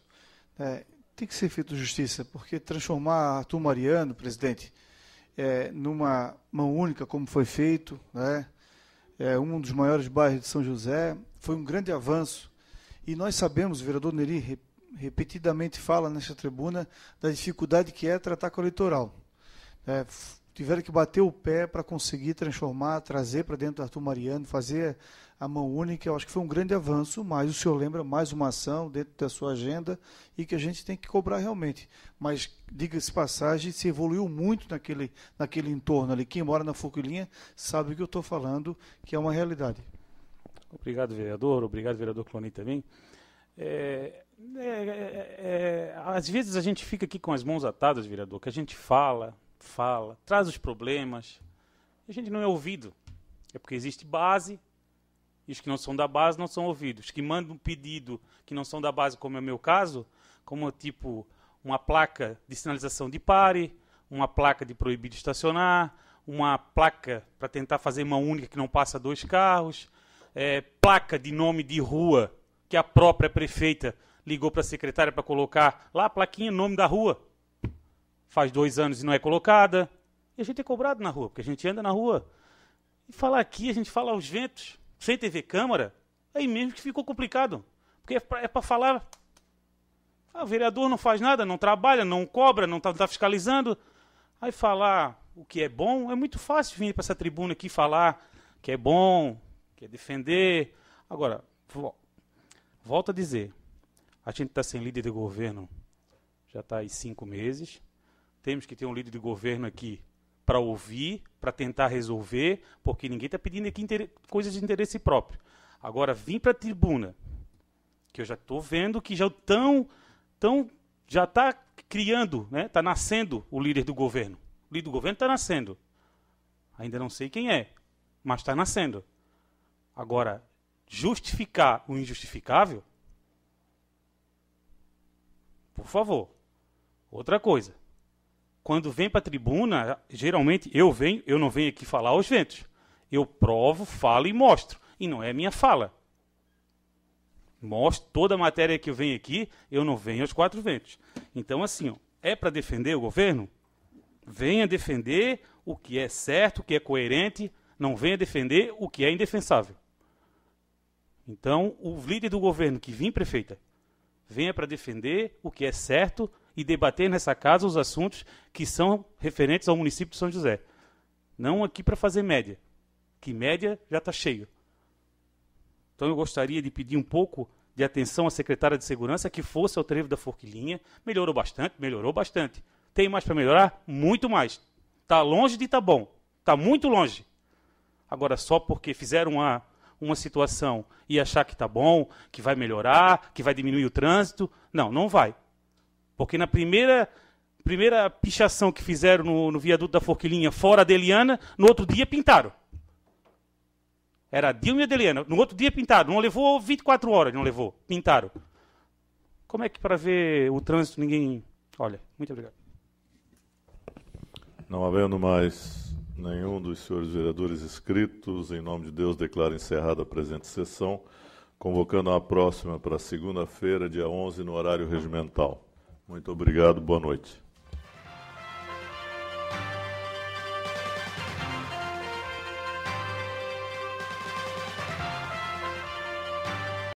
Tem que ser feito justiça, porque transformar Arthur Mariano, presidente, numa mão única, como foi feito, né? Um dos maiores bairros de São José, foi um grande avanço. E nós sabemos, o vereador Neri repetidamente fala nesta tribuna da dificuldade que é tratar com o litoral. Tiveram que bater o pé para conseguir transformar, trazer para dentro do Arthur Mariano, fazer a mão única. Eu acho que foi um grande avanço, mas o senhor lembra mais uma ação dentro da sua agenda e que a gente tem que cobrar realmente. Mas, diga-se passagem, se evoluiu muito naquele entorno ali. Quem mora na Forquilinha sabe o que eu estou falando, que é uma realidade. Obrigado, vereador. Obrigado, vereador Cloni, também. Às vezes a gente fica aqui com as mãos atadas, vereador, que a gente fala, traz os problemas, e a gente não é ouvido. É porque existe base, e os que não são da base não são ouvidos. Os que mandam um pedido que não são da base, como é o meu caso, como tipo uma placa de sinalização de pare, uma placa de proibido estacionar, uma placa para tentar fazer mão única que não passa 2 carros, placa de nome de rua, que a própria prefeita ligou para a secretária para colocar lá a plaquinha, nome da rua. Faz 2 anos e não é colocada. E a gente é cobrado na rua, porque a gente anda na rua. E falar aqui, a gente fala aos ventos, sem TV Câmara, aí mesmo que ficou complicado. Porque é para falar... o vereador não faz nada, não trabalha, não cobra, não está fiscalizando. Aí falar o que é bom, é muito fácil vir para essa tribuna aqui falar que é bom, que é defender. Agora, volto a dizer, a gente está sem líder de governo, já está aí 5 meses. Temos que ter um líder de governo aqui para ouvir, para tentar resolver, porque ninguém está pedindo aqui coisas de interesse próprio. Agora, vim para a tribuna, que eu já estou vendo que já está criando, né? Está nascendo o líder do governo. O líder do governo está nascendo. Ainda não sei quem é, mas está nascendo. Agora, justificar o injustificável? Por favor. Outra coisa. Quando vem para a tribuna, geralmente eu não venho aqui falar aos ventos. Eu provo, falo e mostro. E não é minha fala. Mostro toda a matéria que eu venho aqui, eu não venho aos 4 ventos. Então, assim, é para defender o governo? Venha defender o que é certo, o que é coerente, não venha defender o que é indefensável. Então, o líder do governo que vem, prefeita, venha para defender o que é certo e debater nessa casa os assuntos que são referentes ao município de São José. Não aqui para fazer média, que média já está cheio. Então eu gostaria de pedir um pouco de atenção à secretária de Segurança, que fosse ao trevo da Forquilinha. Melhorou bastante. Tem mais para melhorar? Muito mais. Está longe de estar bom. Está muito longe. Agora, só porque fizeram uma situação e achar que está bom, que vai melhorar, que vai diminuir o trânsito, não vai. Porque na primeira pichação que fizeram no viaduto da Forquilinha, fora a Deliana, no outro dia pintaram. Era a Dilma e a Deliana. No outro dia pintaram. Não levou 24 horas, não levou. Pintaram. Como é que para ver o trânsito ninguém... Olha, muito obrigado. Não havendo mais nenhum dos senhores vereadores inscritos, em nome de Deus, declaro encerrada a presente sessão, convocando a próxima para segunda-feira, dia 11, no horário regimental. Muito obrigado, boa noite.